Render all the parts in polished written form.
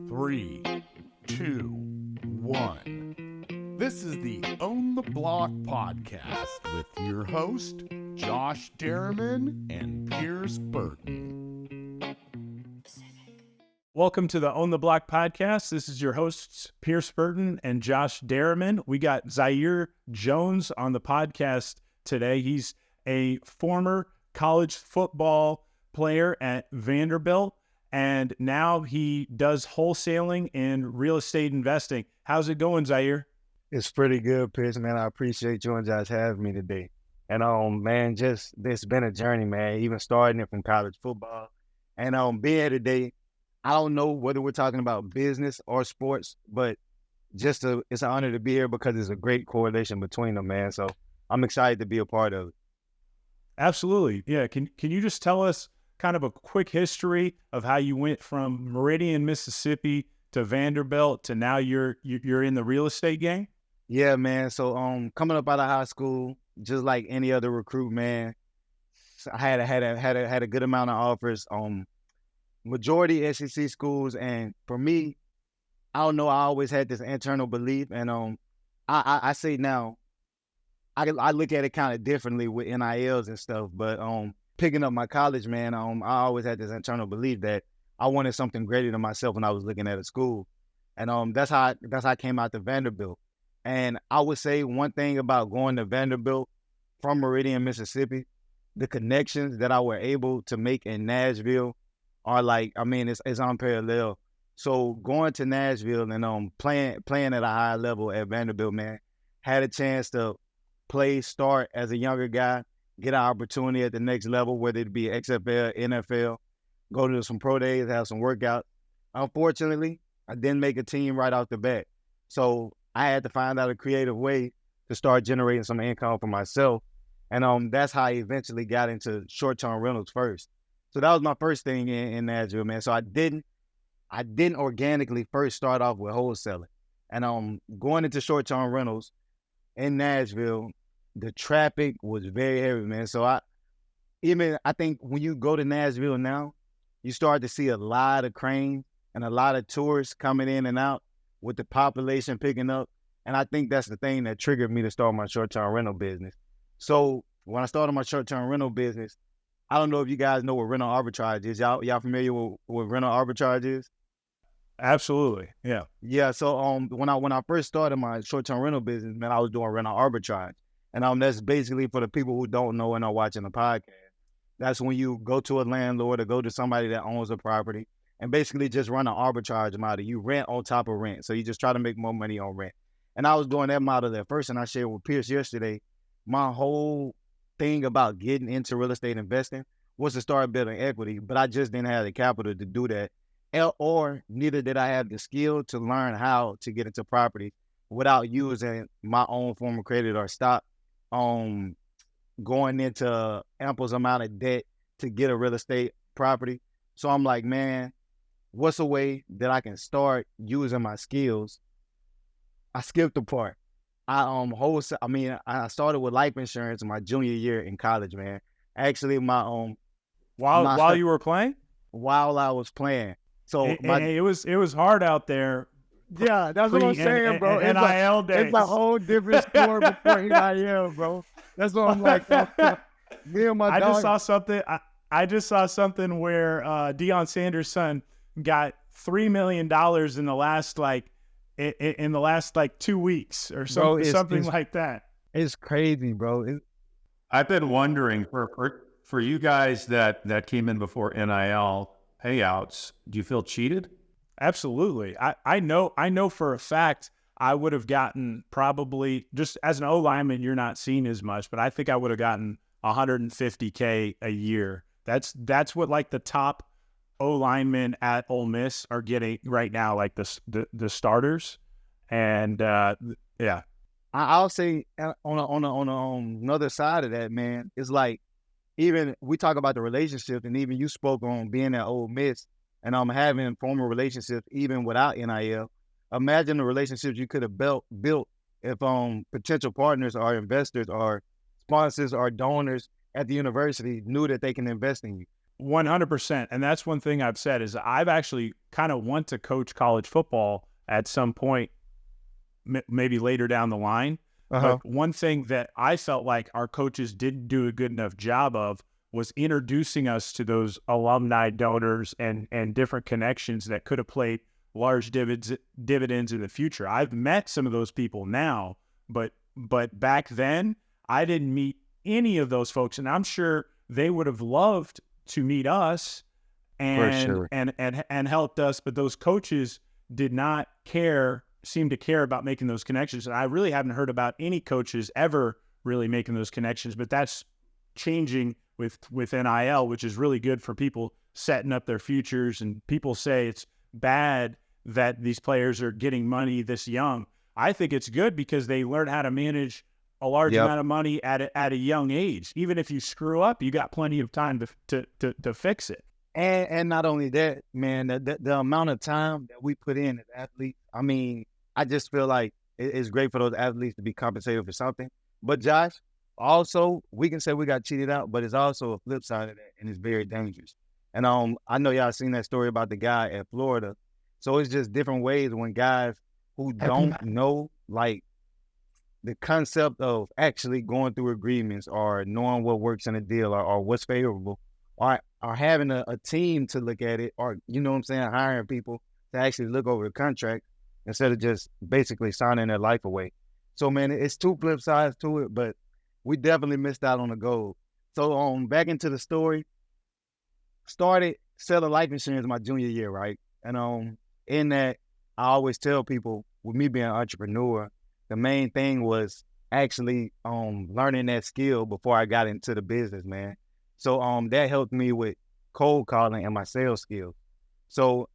3, 2, 1. This is the Own the Block podcast with your host, Josh Derriman and Pierce Burton. Welcome to the Own the Block podcast. This is your hosts, Pierce Burton and Josh Derriman. We got Zair Jones on the podcast today. He's a former college football player at Vanderbilt, and now he does wholesaling and real estate investing. How's it going, Zair? It's pretty good, Pierce, man. I appreciate you and Josh having me today. And man, just it's been a journey, man. Even starting it from college football, and being here today. I don't know whether we're talking about business or sports, but it's an honor to be here because there's a great correlation between them, man. So I'm excited to be a part of it. Absolutely, yeah. Can you just tell us kind of a quick history of how you went from Meridian, Mississippi to Vanderbilt to now you're in the real estate game? Yeah, man. So coming up out of high school, just like any other recruit, man, I had a good amount of offers. Majority SEC schools, and for me, I don't know, I always had this internal belief, and I say now, I look at it kind of differently with NILs and stuff, but picking up my college, man, I always had this internal belief that I wanted something greater than myself when I was looking at a school, and that's how I came out to Vanderbilt. And I would say one thing about going to Vanderbilt from Meridian, Mississippi, the connections that I were able to make in Nashville are it's unparalleled. So going to Nashville and playing at a high level at Vanderbilt, man, had a chance to start as a younger guy, get an opportunity at the next level, whether it be XFL, NFL, go to some pro days, have some workouts. Unfortunately, I didn't make a team right off the bat. So I had to find out a creative way to start generating some income for myself. And that's how I eventually got into short-term rentals first. So that was my first thing in Nashville, man. So I didn't organically first start off with wholesaling. And going into short-term rentals in Nashville, the traffic was very heavy, man. So I think when you go to Nashville now, you start to see a lot of cranes and a lot of tourists coming in and out with the population picking up. And I think that's the thing that triggered me to start my short-term rental business. So when I started my short-term rental business, I don't know if you guys know what rental arbitrage is. Y'all familiar with what rental arbitrage is? Absolutely, yeah. Yeah, so when I first started my short-term rental business, man, I was doing rental arbitrage. And that's basically for the people who don't know and are watching the podcast. That's when you go to a landlord or go to somebody that owns a property and basically just run an arbitrage model. You rent on top of rent. So you just try to make more money on rent. And I was doing that model at first, and I shared with Pierce yesterday, my whole thing about getting into real estate investing was to start building equity, but I just didn't have the capital to do that, or neither did I have the skill to learn how to get into property without using my own form of credit or stock, going into ample amount of debt to get a real estate property. So I'm like, man, what's a way that I can start using my skills? I skipped the part. I started with life insurance my junior year in college, man. Actually, While you were playing? While I was playing. So it was hard out there. Yeah, that's what I'm saying, bro. NIL days. It's a whole different sport before NIL, bro. That's what I'm like. Me and my dog. I just saw something where Deion Sanders' son got $3 million in the last 2 weeks or something like that. It's crazy, bro. I've been wondering for you guys that came in before NIL payouts, do you feel cheated? Absolutely. I know for a fact I would have gotten, probably, just as an O lineman, you're not seen as much, but I think I would have gotten $150K a year. That's what the top O linemen at Ole Miss are getting right now, the starters. And yeah. I'll say on another side of that, man, it's like, even we talk about the relationship, and even you spoke on being at Ole Miss and having formal relationships even without NIL. Imagine the relationships you could have built if potential partners or investors or sponsors or donors at the university knew that they can invest in you. 100%. And that's one thing I've said is I've actually kind of want to coach college football at some point, maybe later down the line. But one thing that I felt like our coaches didn't do a good enough job of was introducing us to those alumni donors and different connections that could have played large dividends in the future. I've met some of those people now, but back then I didn't meet any of those folks, and I'm sure they would have loved to meet us and helped us, but those coaches did not seem to care about making those connections. And I really haven't heard about any coaches ever really making those connections, but that's changing with NIL, which is really good for people setting up their futures. And people say it's bad that these players are getting money this young. I think it's good because they learn how to manage a large amount of money at a young age. Even if you screw up, you got plenty of time to fix it. And not only that, man, the amount of time that we put in as athletes, I mean, I just feel like it's great for those athletes to be compensated for something. But Josh, also, we can say we got cheated out, but it's also a flip side of that, and it's very dangerous. And I know y'all seen that story about the guy at Florida. So it's just different ways when guys who don't know, like, the concept of actually going through agreements or knowing what works in a deal or what's favorable, or having a team to look at it, or, you know what I'm saying, hiring people to actually look over the contract instead of just basically signing their life away. So, man, it's two flip sides to it, but we definitely missed out on the goal. So, back into the story, started selling life insurance my junior year, right? And in that, I always tell people, with me being an entrepreneur, the main thing was actually learning that skill before I got into the business, man. So that helped me with cold calling and my sales skills. So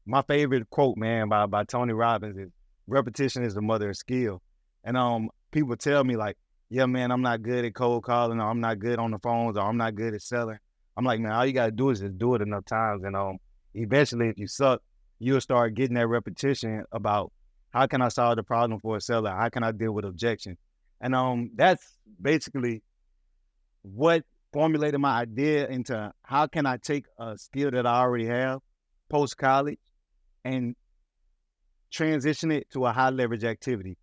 my favorite quote, man, by Tony Robbins is, repetition is the mother of skill. And people tell me like, yeah, man, I'm not good at cold calling, or I'm not good on the phones, or I'm not good at selling. I'm like, man, all you got to do is just do it enough times. And eventually, if you suck, you'll start getting that repetition about, how can I solve the problem for a seller? How can I deal with objection? And that's basically what formulated my idea into how can I take a skill that I already have post-college and transition it to a high leverage activity,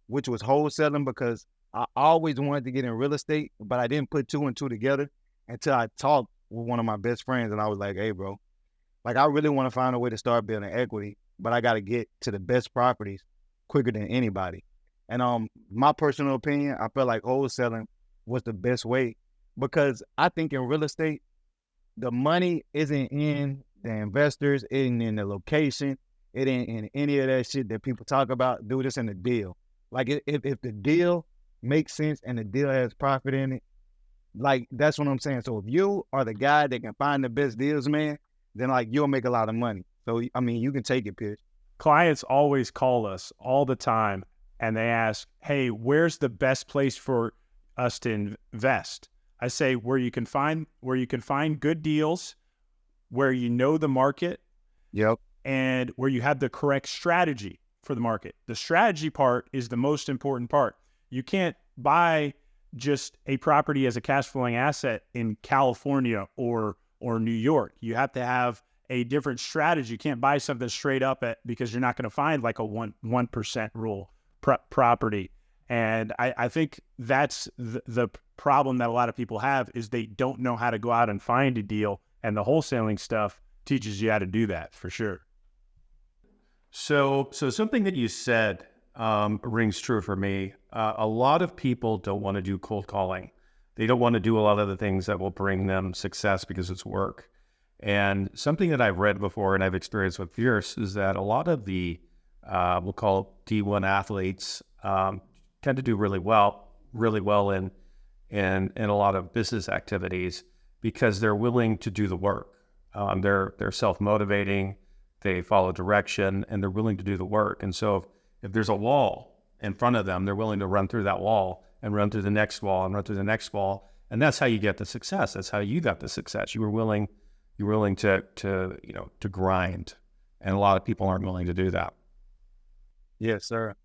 which was wholesaling, because I always wanted to get in real estate, but I didn't put two and two together until I talked with one of my best friends. And I was like, hey, bro, like, I really want to find a way to start building equity, but I got to get to the best properties quicker than anybody. And my personal opinion, I felt like wholesaling was the best way, because I think in real estate, the money isn't in the investors, it ain't in the location, it ain't in any of that shit that people talk about. Do this in the deal. Like, if the deal makes sense and the deal has profit in it, like, that's what I'm saying. So if you are the guy that can find the best deals, man, then like, you'll make a lot of money. So, I mean, you can take it, Pierce. Clients always call us all the time and they ask, hey, where's the best place for us to invest? I say where you can find good deals, where you know the market, and where you have the correct strategy for the market. The strategy part is the most important part. You can't buy just a property as a cash flowing asset in California or New York. You have to have a different strategy. You can't buy something straight up because you're not going to find like a 1% rule property. And I think that's the problem that a lot of people have, is they don't know how to go out and find a deal. And the wholesaling stuff teaches you how to do that for sure. So something that you said rings true for me. A lot of people don't want to do cold calling. They don't want to do a lot of the things that will bring them success because it's work. And something that I've read before and I've experienced with Fierce is that a lot of the, we'll call D1 athletes, tend to do really well in a lot of business activities because they're willing to do the work. They're self-motivating, they follow direction, and they're willing to do the work. And so if there's a wall in front of them, they're willing to run through that wall and run through the next wall and run through the next wall. And that's how you get the success. That's how you got the success. You're willing to grind. And a lot of people aren't willing to do that. Yes, sir.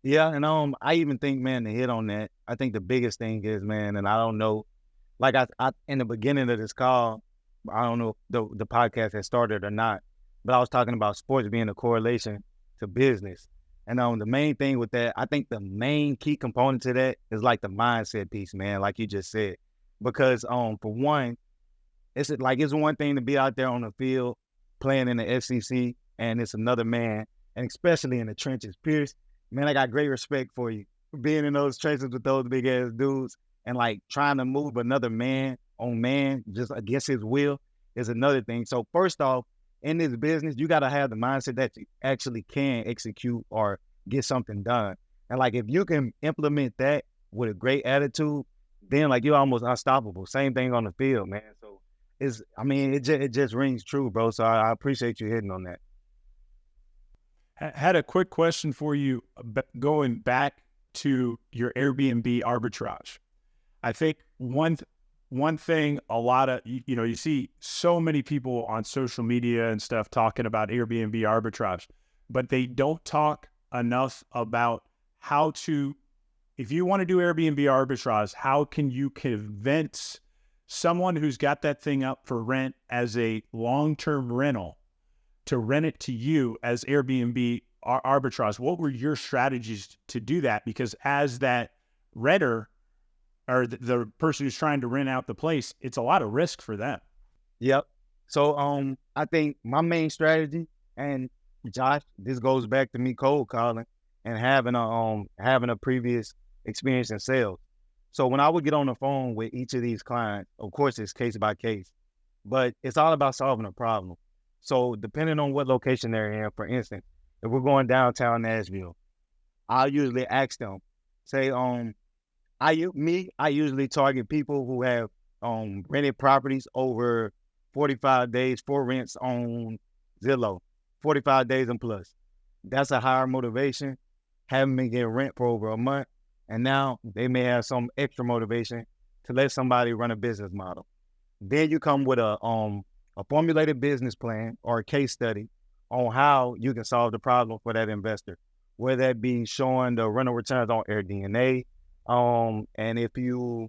Yeah, and I even think, man, to hit on that, I think the biggest thing is, man, and I don't know, like I in the beginning of this call, I don't know if the podcast has started or not, but I was talking about sports being a correlation to business. And the main thing with that, I think the main key component to that is like the mindset piece, man, like you just said. Because for one, it's one thing to be out there on the field playing in the SEC, and it's another man, and especially in the trenches. Pierce, man, I got great respect for you. Being in those trenches with those big ass dudes and like trying to move another man on man just against his will is another thing. So first off, in this business, you got to have the mindset that you actually can execute or get something done. And like if you can implement that with a great attitude, then like you're almost unstoppable. Same thing on the field, man. So it just rings true, bro. So I appreciate you hitting on that. Had a quick question for you going back to your Airbnb arbitrage. I think one thing a lot of, you see so many people on social media and stuff talking about Airbnb arbitrage, but they don't talk enough about how to, if you want to do Airbnb arbitrage, how can you convince someone who's got that thing up for rent as a long-term rental to rent it to you as Airbnb arbitrage? What were your strategies to do that? Because as that renter or the person who's trying to rent out the place, it's a lot of risk for them. Yep. So I think my main strategy, and Josh, this goes back to me cold calling and having a previous experience in sales. So when I would get on the phone with each of these clients, of course it's case by case, but it's all about solving a problem. So depending on what location they're in, for instance, if we're going downtown Nashville, I'll usually ask them, say, I usually target people who have rented properties over 45 days for rents on Zillow, 45 days and plus. That's a higher motivation. Haven't been getting rent for over a month, and now they may have some extra motivation to let somebody run a business model. Then you come with a formulated business plan or a case study on how you can solve the problem for that investor, whether that be showing the rental returns on AirDNA. And if you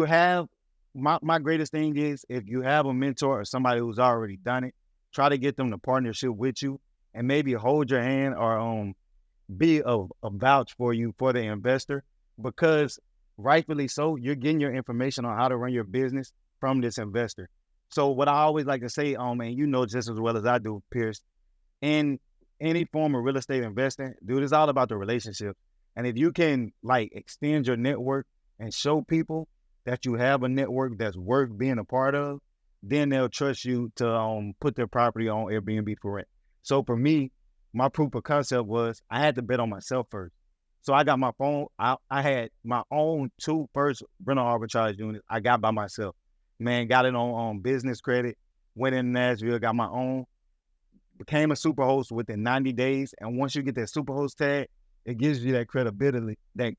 have, my greatest thing is if you have a mentor or somebody who's already done it, try to get them to partnership with you and maybe hold your hand or be a vouch for you for the investor, because rightfully so, you're getting your information on how to run your business from this investor. So what I always like to say, man, you know just as well as I do, Pierce, in any form of real estate investing, dude, it's all about the relationship. And if you can like extend your network and show people that you have a network that's worth being a part of, then they'll trust you to put their property on Airbnb for rent. So for me, my proof of concept was I had to bet on myself first. So I got my phone. I had my own 2 first rental arbitrage units I got by myself. Man, got it on business credit, went in Nashville, got my own, became a super host within 90 days. And once you get that super host tag, it gives you that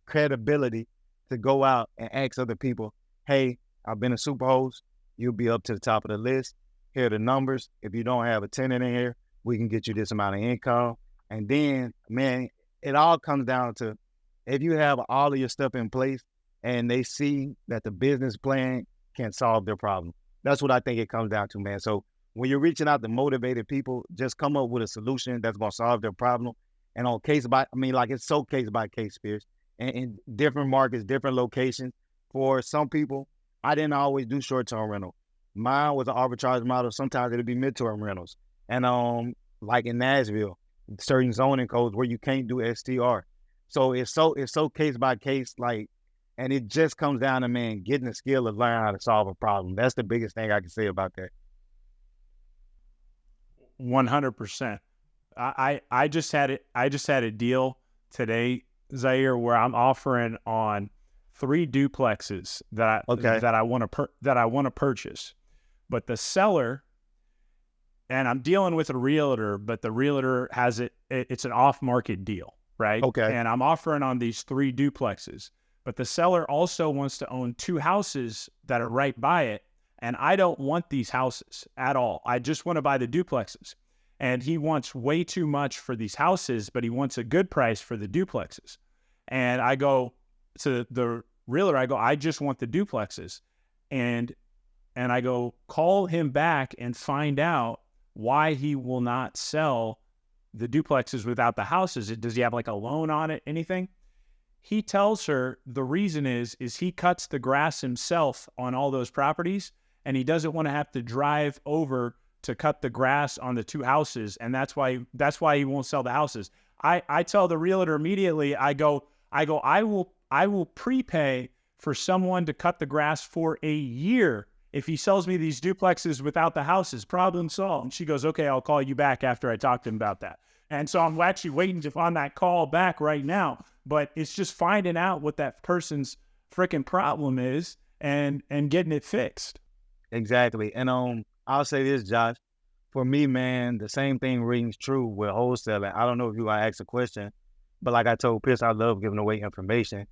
credibility to go out and ask other people, hey, I've been a super host. You'll be up to the top of the list. Here are the numbers. If you don't have a tenant in here, we can get you this amount of income. And then, man, it all comes down to if you have all of your stuff in place and they see that the business plan can solve their problem. That's what I think it comes down to, man. So when you're reaching out to motivated people, just come up with a solution that's going to solve their problem. And on it's so case by case, Pierce. And in different markets, different locations. For some people, I didn't always do short-term rental. Mine was an arbitrage model. Sometimes it'll be mid-term rentals. And like in Nashville, certain zoning codes where you can't do STR. So it's so case by case, and it just comes down to, man, getting the skill of learning how to solve a problem. That's the biggest thing I can say about that. 100%. I just had a deal today, Zaire, where I'm offering on 3 duplexes that I want to purchase, but the seller, and I'm dealing with a realtor, but the realtor has it's an off-market deal, right? Okay. And I'm offering on these 3 duplexes, but the seller also wants to own 2 houses that are right by it, and I don't want these houses at all. I just want to buy the duplexes. And he wants way too much for these houses, but he wants a good price for the duplexes. And I go to the realtor, I just want the duplexes. And And I go, call him back and find out why he will not sell the duplexes without the houses. Does he have like a loan on it, anything? He tells her the reason is he cuts the grass himself on all those properties, and he doesn't want to have to drive over to cut the grass on the two houses, and that's why he won't sell the houses. I tell the realtor immediately, I will prepay for someone to cut the grass for a year if he sells me these duplexes without the houses. Problem solved. And she goes, okay, I'll call you back after I talk to him about that. And so I'm actually waiting on that call back right now. But it's just finding out what that person's freaking problem is and getting it fixed. Exactly. And I'll say this, Josh. For me, man, the same thing rings true with wholesaling. I don't know if you want to ask a question, but like I told Pierce, I love giving away information.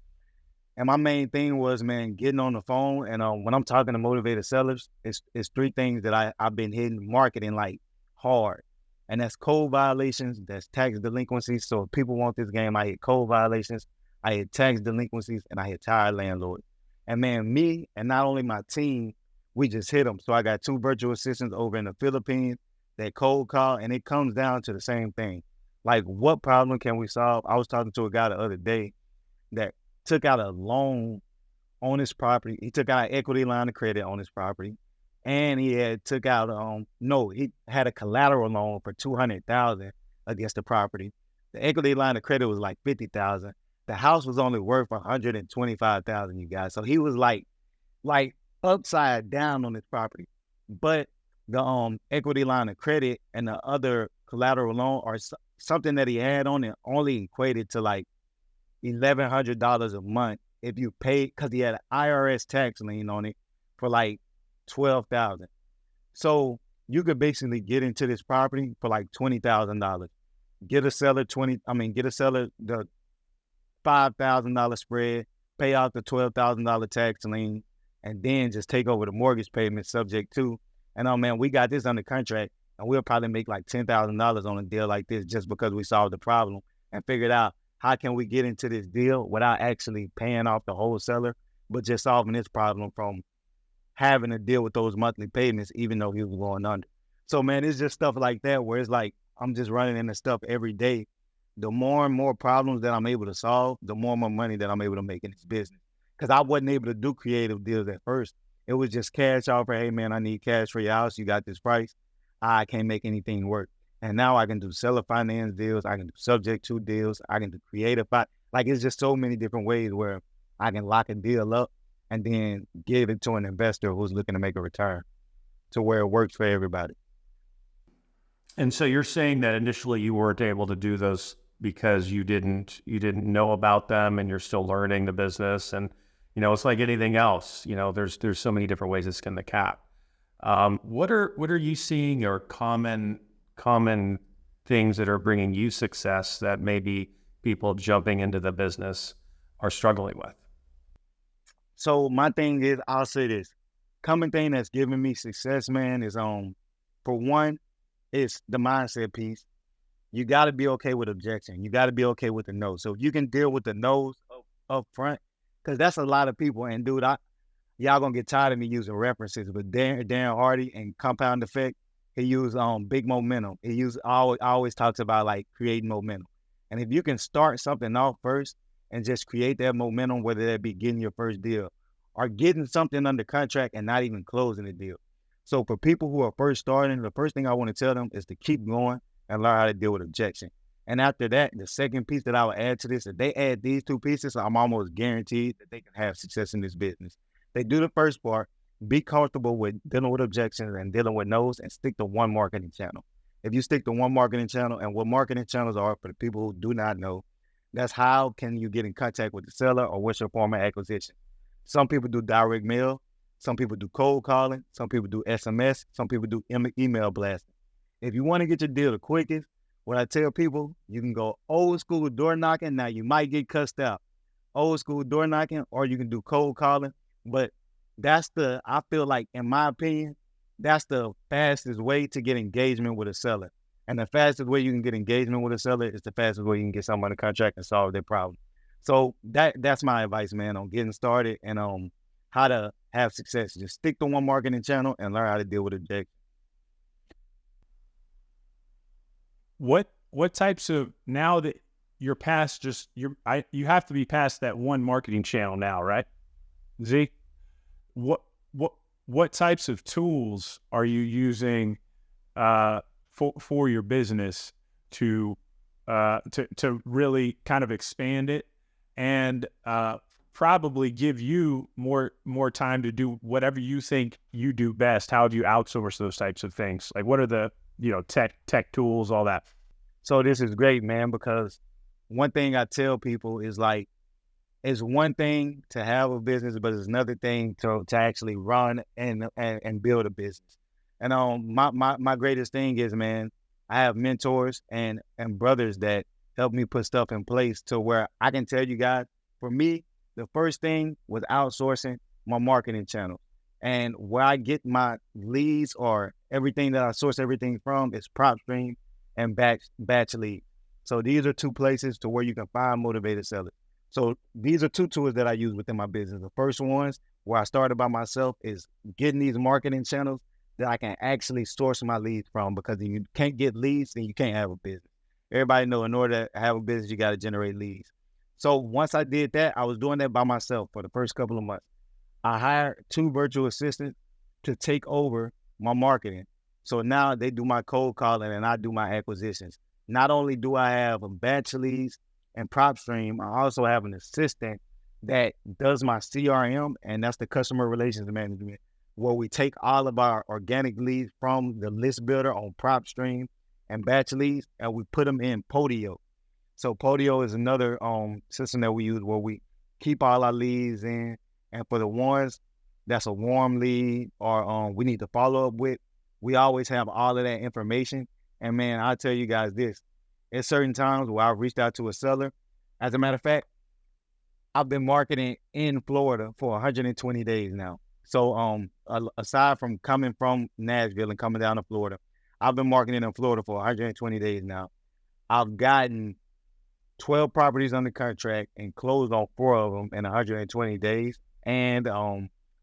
And my main thing was, man, getting on the phone. And when I'm talking to motivated sellers, it's three things that I've been hitting marketing like hard. And that's code violations, that's tax delinquencies. So if people want this game, I hit code violations, I hit tax delinquencies, and I hit tired landlords. And man, me and not only my team, we just hit them. So I got 2 virtual assistants over in the Philippines that cold call, and it comes down to the same thing. Like, what problem can we solve? I was talking to a guy the other day that took out a loan on his property. He took out an equity line of credit on his property. And he had took out, he had a collateral loan for $200,000 against the property. The equity line of credit was like $50,000. The house was only worth $125,000, you guys. So he was like upside down on his property. But the equity line of credit and the other collateral loan or something that he had on it only equated to like $1,100 a month if you pay, because he had an IRS tax lien on it for like $12,000. So you could basically get into this property for like $20,000. Get a seller the $5,000 spread, pay out the $12,000 tax lien, and then just take over the mortgage payment subject to. And man, we got this under contract, and we'll probably make like $10,000 on a deal like this just because we solved the problem and figured out how can we get into this deal without actually paying off the wholesaler, but just solving this problem from having to deal with those monthly payments, even though he was going under. So, man, it's just stuff like that where it's like I'm just running into stuff every day. The more and more problems that I'm able to solve, the more and more money that I'm able to make in this business. Because I wasn't able to do creative deals at first. It was just cash offer. Hey, man, I need cash for your house. You got this price. I can't make anything work. And now I can do seller finance deals. I can do subject to deals. I can do creative. Like, it's just so many different ways where I can lock a deal up and then give it to an investor who's looking to make a return to where it works for everybody. And so you're saying that initially you weren't able to do those because you didn't know about them and you're still learning the business. And, it's like anything else, there's so many different ways to skin the cat. What are you seeing or common things that are bringing you success that maybe people jumping into the business are struggling with? So my thing is, I'll say this. Common thing that's giving me success, man, is for one, it's the mindset piece. You got to be okay with objection. You got to be okay with the no. So if you can deal with the no's up front, because that's a lot of people. And dude, y'all gonna get tired of me using references, but Darren Hardy and Compound Effect, he used big momentum. Always talks about like creating momentum. And if you can start something off first and just create that momentum, whether that be getting your first deal or getting something under contract and not even closing the deal. So for people who are first starting, the first thing I want to tell them is to keep going and learn how to deal with objection. And after that, the second piece that I would add to this, if they add these 2 pieces, I'm almost guaranteed that they can have success in this business. They do the first part, be comfortable with dealing with objections and dealing with no's, and stick to one marketing channel. If you stick to one marketing channel, and what marketing channels are for the people who do not know, that's how can you get in contact with the seller or what's your form of acquisition. Some people do direct mail. Some people do cold calling. Some people do SMS. Some people do email blasting. If you want to get your deal the quickest, what I tell people, you can go old school door knocking. Now, you might get cussed out. Old school door knocking, or you can do cold calling. But I feel like, in my opinion, that's the fastest way to get engagement with a seller. And the fastest way you can get engagement with a seller is the fastest way you can get someone a contract and solve their problem. So that's my advice, man, on getting started and how to have success. Just stick to one marketing channel and learn how to deal with objections. What types of, now that you're past you have to be past that one marketing channel now, right? Zeke, what types of tools are you using for your business to really kind of expand it and probably give you more time to do whatever you think you do best? How do you outsource those types of things? Like, what are the tech tools, all that? So this is great, man, because one thing I tell people is like, it's one thing to have a business, but it's another thing to actually run and build a business. And my greatest thing is, man, I have mentors and brothers that help me put stuff in place to where I can tell you guys, for me, the first thing was outsourcing my marketing channel. And where I get my leads or everything that I source everything from is PropStream and batch leads. So these are two places to where you can find motivated sellers. So these are two tools that I use within my business. The first ones where I started by myself is getting these marketing channels that I can actually source my leads from, because if you can't get leads, then you can't have a business. Everybody know in order to have a business, you got to generate leads. So once I did that, I was doing that by myself for the first couple of months. I hired 2 virtual assistants to take over my marketing. So now they do my cold calling and I do my acquisitions. Not only do I have a batch leads and PropStream, I also have an assistant that does my CRM, and that's the customer relations management, where we take all of our organic leads from the list builder on PropStream and batch leads, and we put them in Podio. So Podio is another system that we use where we keep all our leads in, and for the ones that's a warm lead or we need to follow up with, we always have all of that information. And man, I'll tell you guys this, at certain times where I've reached out to a seller, as a matter of fact, I've been marketing in Florida for 120 days now. So aside from coming from Nashville and coming down to Florida, I've been marketing in Florida for 120 days now. I've gotten 12 properties under contract and closed on 4 of them in 120 days. And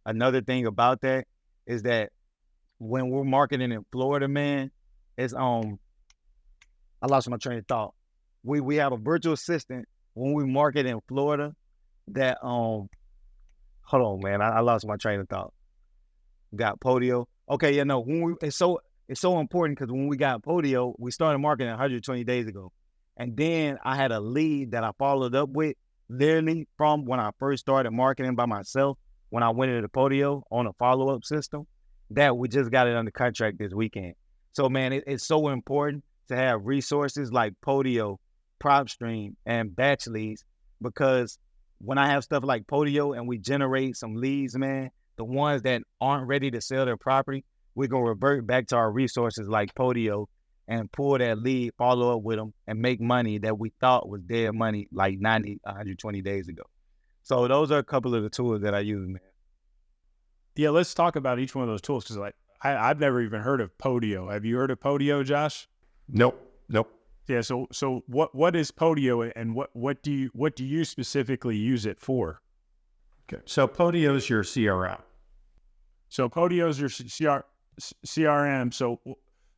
another thing about that is that when we're marketing in Florida, man, it's I lost my train of thought. We have a virtual assistant when we market in Florida that hold on, man, I lost my train of thought. Got Podio. Okay, yeah, no, it's so important, because when we got Podio, we started marketing 120 days ago. And then I had a lead that I followed up with literally from when I first started marketing by myself, when I went into Podio on a follow-up system, that we just got it under contract this weekend. So, man, it's so important to have resources like Podio, PropStream, and batch leads, because when I have stuff like Podio and we generate some leads, man, the ones that aren't ready to sell their property, we're going to revert back to our resources like Podio and pull that lead, follow up with them, and make money that we thought was dead money like 90, 120 days ago. So those are a couple of the tools that I use, man. Yeah, let's talk about each one of those tools, because I've never even heard of Podio. Have you heard of Podio, Josh? Nope. Yeah. So what is Podio, and what do you specifically use it for? Okay. So Podio is your CRM. So Podio is your CRM.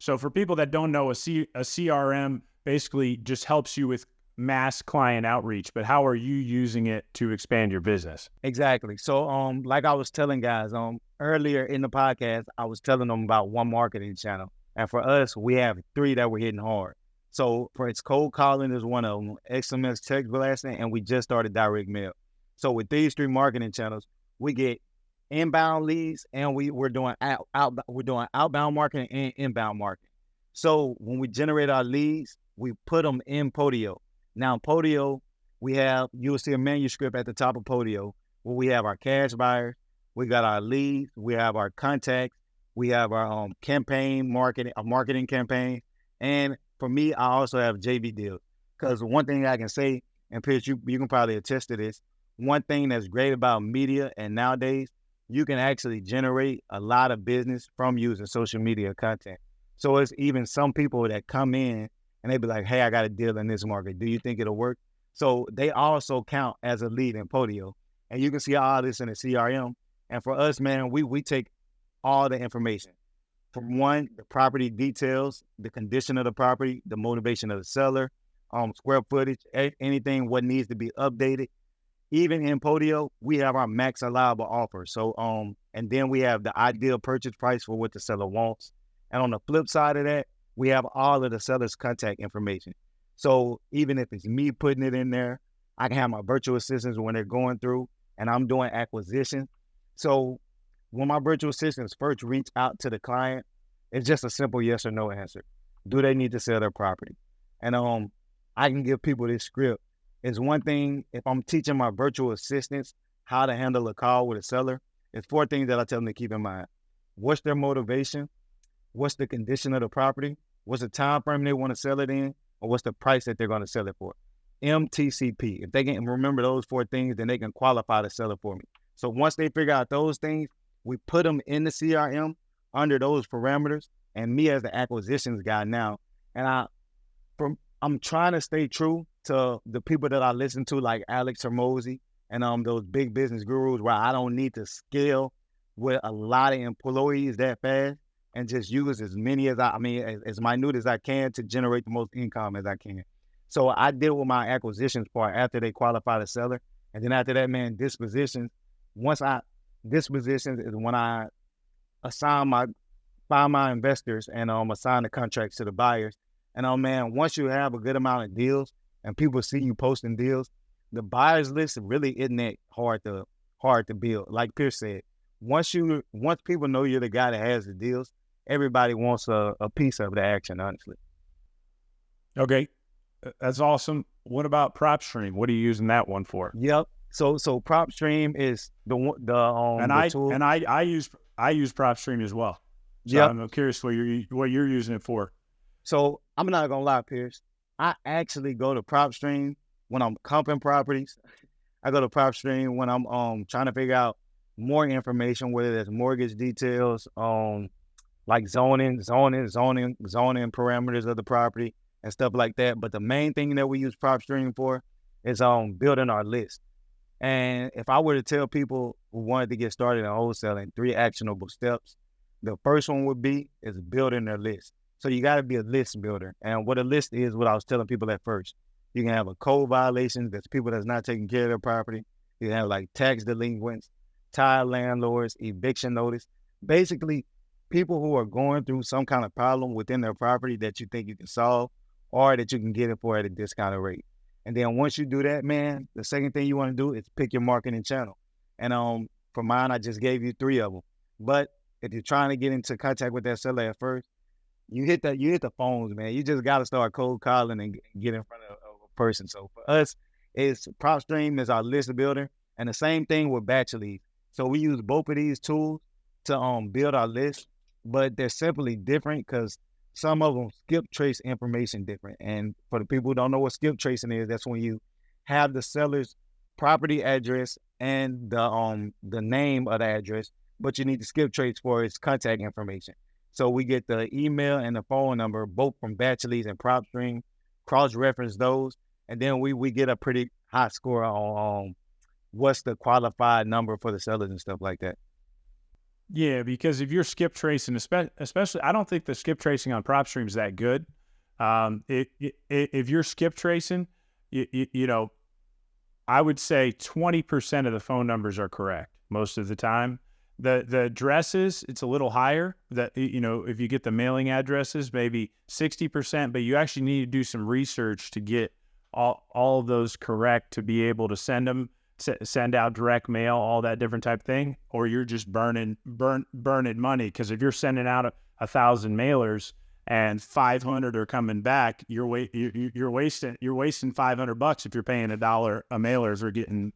So for people that don't know, a CRM basically just helps you with mass client outreach. But how are you using it to expand your business? Exactly. So like I was telling guys earlier in the podcast, I was telling them about one marketing channel. And for us, we have 3 that we're hitting hard. So for its cold calling is one of them, SMS text blasting, and we just started direct mail. So with these 3 marketing channels, we get inbound leads, and we're doing outbound marketing and inbound marketing. So when we generate our leads, we put them in Podio. Now in Podio, you'll see a manuscript at the top of Podio where we have our cash buyers, we got our leads, we have our contacts, we have our campaign marketing, a marketing campaign. And for me, I also have JV deals. Because one thing I can say, and Pierce, you can probably attest to this, one thing that's great about media and nowadays, you can actually generate a lot of business from using social media content. So it's even some people that come in and they be like, hey, I got a deal in this market. Do you think it'll work? So they also count as a lead in Podio. And you can see all this in the CRM. And for us, man, we take all the information. From one, the property details, the condition of the property, the motivation of the seller, square footage, anything what needs to be updated. Even in Podio, we have our max allowable offer. So, and then we have the ideal purchase price for what the seller wants. And on the flip side of that, we have all of the seller's contact information. So even if it's me putting it in there, I can have my virtual assistants when they're going through and I'm doing acquisition. So when my virtual assistants first reach out to the client, it's just a simple yes or no answer. Do they need to sell their property? And I can give people this script. It's one thing if I'm teaching my virtual assistants how to handle a call with a seller, it's 4 things that I tell them to keep in mind. What's their motivation? What's the condition of the property? What's the time frame they want to sell it in? Or what's the price that they're going to sell it for? MTCP. If they can remember those 4 things, then they can qualify to sell it for me. So once they figure out those things, we put them in the CRM under those parameters. And me as the acquisitions guy now, and I'm trying to stay true to the people that I listen to, like Alex Hermosi and those big business gurus, where I don't need to scale with a lot of employees that fast and just use as many as as minute as I can to generate the most income as I can. So I deal with my acquisitions part after they qualify the seller. And then after that, man, dispositions. Dispositions is when I find my investors and assign the contracts to the buyers. And man, once you have a good amount of deals and people see you posting deals, the buyers list really isn't that hard to build. Like Pierce said, once people know you're the guy that has the deals, everybody wants a piece of the action, honestly. Okay, that's awesome. What about PropStream? What are you using that one for? Yep. So PropStream is the tool. And I use PropStream as well. So yep. I'm curious what you're using it for. So I'm not gonna lie, Pierce. I actually go to PropStream when I'm comping properties. I go to PropStream when I'm trying to figure out more information, whether there's mortgage details, like zoning parameters of the property and stuff like that. But the main thing that we use PropStream for is building our list. And if I were to tell people who wanted to get started in wholesaling 3 actionable steps, the first one would be is building their list. So you got to be a list builder. And what a list is, what I was telling people at first. You can have a code violation, that's people that's not taking care of their property. You can have like tax delinquents, tired landlords, eviction notice. Basically, people who are going through some kind of problem within their property that you think you can solve or that you can get it for at a discounted rate. And then once you do that, man, the second thing you want to do is pick your marketing channel. And for mine, I just gave you 3 of them. But if you're trying to get into contact with that seller at first, you hit the phones, man. You just got to start cold calling and get in front of a person. So for us, PropStream is our list builder, and the same thing with Batch Leads. So we use both of these tools to build our list, but they're simply different because some of them skip trace information different. And for the people who don't know what skip tracing is, that's when you have the seller's property address and the name of the address, but you need to skip trace for its contact information. So we get the email and the phone number, both from Batch Leads and PropStream, cross-reference those, and then we get a pretty high score on what's the qualified number for the sellers and stuff like that. Yeah, because if you're skip tracing, especially, I don't think the skip tracing on PropStream is that good. If you're skip tracing, you know, I would say 20% of the phone numbers are correct most of the time. The addresses, it's a little higher. That, you know, if you get the mailing addresses, maybe 60%, but you actually need to do some research to get all of those correct to be able to send out direct mail, all that different type of thing, or you're just burning money. Because if you're sending out 1,000 mailers and 500 are coming back, you're wasting $500 if you're paying $1 a mailers or getting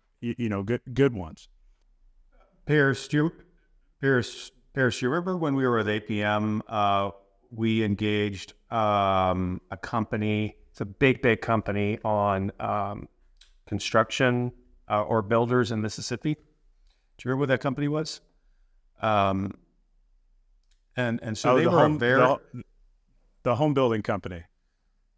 good ones. Pierce, you remember when we were at APM, we engaged a company, it's a big company on construction or builders in Mississippi. Do you remember what that company was? And so they were the home building company.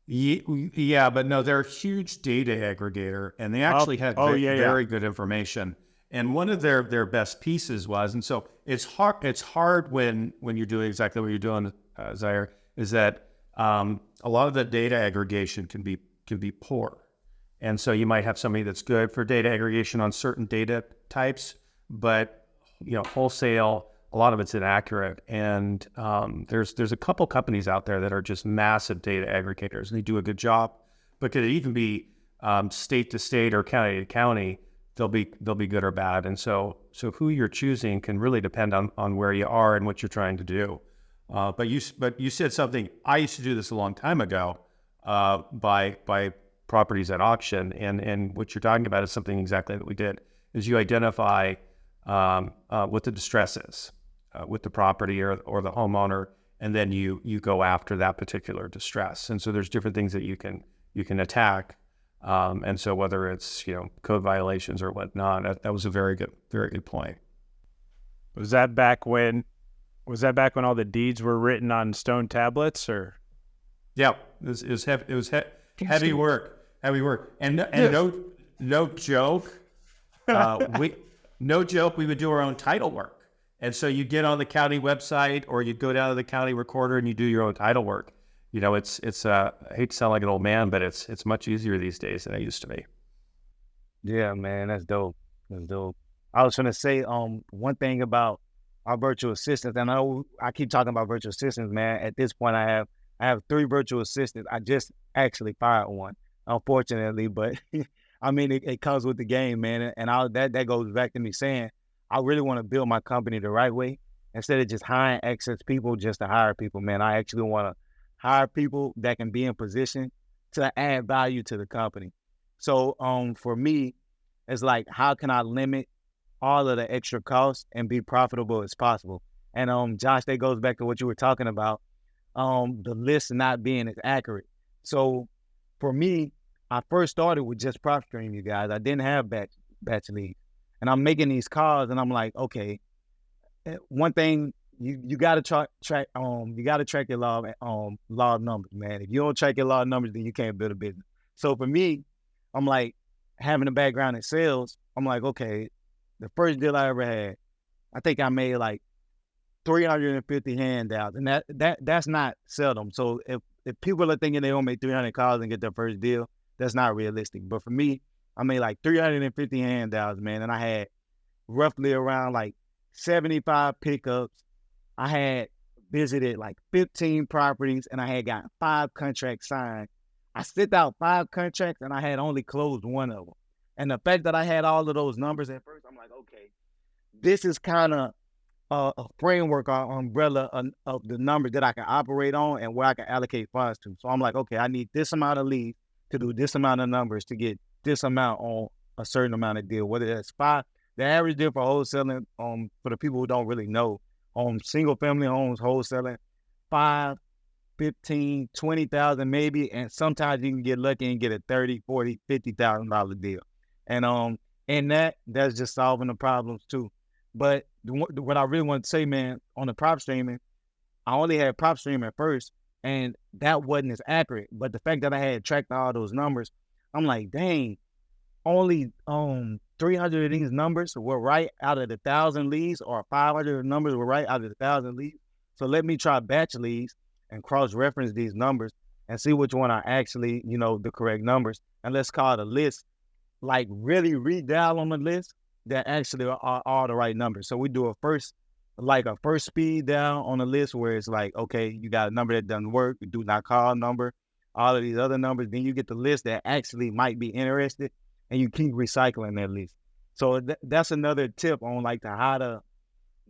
Yeah, but no, they're a huge data aggregator, and they actually had very good information. And one of their best pieces was, and so it's hard when you're doing exactly what you're doing, Zaire, is that a lot of the data aggregation can be poor. And so you might have somebody that's good for data aggregation on certain data types, but wholesale, a lot of it's inaccurate. And there's a couple companies out there that are just massive data aggregators, and they do a good job. But could it even be state to state or county to county? They'll be good or bad. And so who you're choosing can really depend on where you are and what you're trying to do. But you said something. I used to do this a long time ago, by properties at auction, and what you're talking about is something exactly that we did. Is you identify what the distress is with the property or the homeowner, and then you go after that particular distress. And so there's different things that you can attack. And so whether it's code violations or whatnot, that was a very good point. Was that back when all the deeds were written on stone tablets, or? Yeah, it was heavy work. And no joke. We would do our own title work. And so you get on the county website, or you go down to the county recorder and you do your own title work. It's I hate to sound like an old man, but it's much easier these days than it used to be. Yeah, man, that's dope. That's dope. I was gonna say, one thing about our virtual assistants, and I keep talking about virtual assistants, man. At this point, I have 3 virtual assistants. I just actually fired one, unfortunately, but I mean, it comes with the game, man. And that goes back to me saying, I really want to build my company the right way. Instead of just hiring excess people just to hire people, man, I actually want to hire people that can be in position to add value to the company. So for me, it's like, how can I limit all of the extra costs and be profitable as possible? And Josh, that goes back to what you were talking about, the list not being as accurate. So for me, I first started with just PropStream, you guys. I didn't have batch leads. And I'm making these calls, and I'm like, okay, one thing, you got to track your law of numbers, man. If you don't track your law of numbers, then you can't build a business. So for me, I'm like, having a background in sales, I'm like, okay, the first deal I ever had, I think I made like 350 handouts, and that's not seldom. So if people are thinking they gonna make 300 calls and get their first deal, that's not realistic. But for me, I made like 350 handouts, man, and I had roughly around like 75 pickups. I had visited like 15 properties, and I had gotten 5 contracts signed. I sent out 5 contracts, and I had only closed 1 of them. And the fact that I had all of those numbers at first, I'm like, okay, this is kind of a framework or umbrella of the numbers that I can operate on and where I can allocate funds to. So I'm like, okay, I need this amount of leads to do this amount of numbers to get this amount on a certain amount of deal, whether that's 5. The average deal for wholesaling, for the people who don't really know, single family homes wholesaling, 5, 15, 20,000 maybe, and sometimes you can get lucky and get a $30, $40, $50,000 deal. And that's just solving the problems too. But what I really want to say, man, on the prop streaming, I only had prop streaming at first, and that wasn't as accurate. But the fact that I had tracked all those numbers, I'm like, dang, only 300 of these numbers were right out of the 1,000 leads, or 500 numbers were right out of the 1,000 leads. So let me try batch leads and cross-reference these numbers and see which one are actually, the correct numbers. And let's call it a list, like really redial on the list that actually are all the right numbers. So we do a first speed down on the list where it's like, okay, you got a number that doesn't work, you do not call number, all of these other numbers. Then you get the list that actually might be interested, and you keep recycling that list. So that's another tip on how to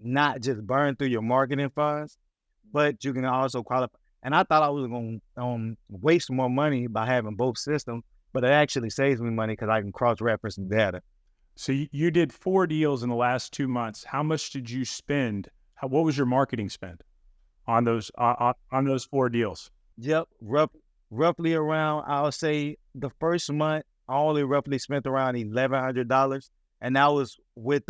not just burn through your marketing funds, but you can also qualify. And I thought I was going to waste more money by having both systems, but it actually saves me money because I can cross-reference the data. So you did 4 deals in the last 2 months. How much did you spend? What was your marketing spend on those 4 deals? Yep, roughly around, I'll say the first month I only roughly spent around $1,100, and that was with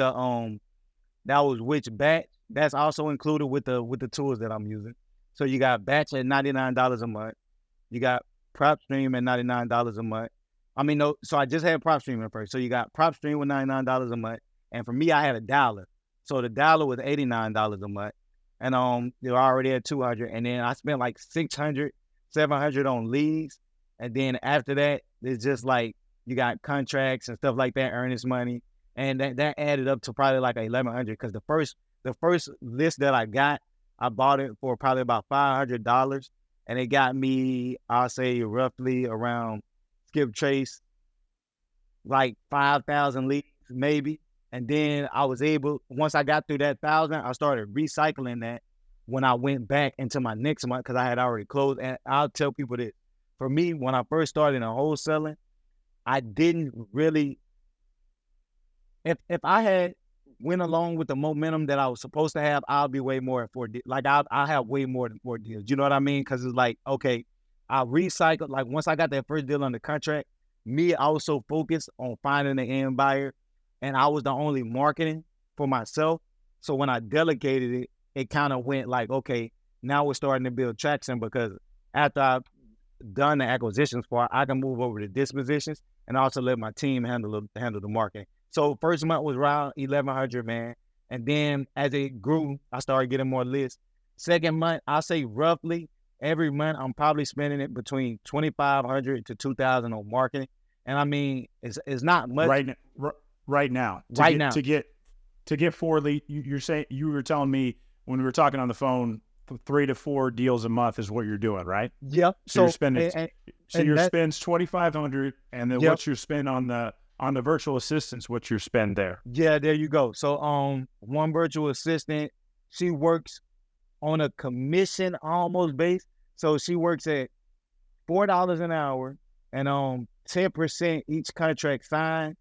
which batch. That's also included with the tools that I'm using. So you got batch at $99 a month. You got PropStream at $99 a month. So I just had PropStream at first. So you got PropStream with $99 a month, And for me, I had $1. So the dollar was $89 a month. And they were already at 200. And then I spent like 600, 700 on leads. And then after that, it's just like you got contracts and stuff like that, earnest money. And that added up to probably like 1,100 because the first list that I got, I bought it for probably about $500. And it got me, I'll say roughly around skip trace, like 5,000 leads maybe. And then I was able, once I got through that 1,000, I started recycling that when I went back into my next month because I had already closed. And I'll tell people this. For me, when I first started in wholesaling, I didn't really, if I had went along with the momentum that I was supposed to have, I'll be way more at 4 deals. Like I'll have way more than 4 deals. You know what I mean? Because it's like, okay, I recycled. Like once I got that first deal under contract, I was so focused on finding the end buyer, and I was the only marketing for myself. So when I delegated it, it kind of went like, okay, now we're starting to build traction because after I've done the acquisitions part, I can move over to dispositions and also let my team handle the marketing. So first month was around 1,100, man. And then as it grew, I started getting more lists. Second month, I'll say roughly every month, I'm probably spending it between 2,500 to 2,000 on marketing. And I mean, it's not much. Right now. To get 4 leads, you were telling me when we were talking on the phone, 3 to 4 deals a month is what you're doing, right? Yep. So you're spending, your spend's 2,500, and then what you spend on the virtual assistants, what's your spend there? Yeah, there you go. So one virtual assistant, she works on a commission almost base. So she works at $4 an hour and 10% each contract signed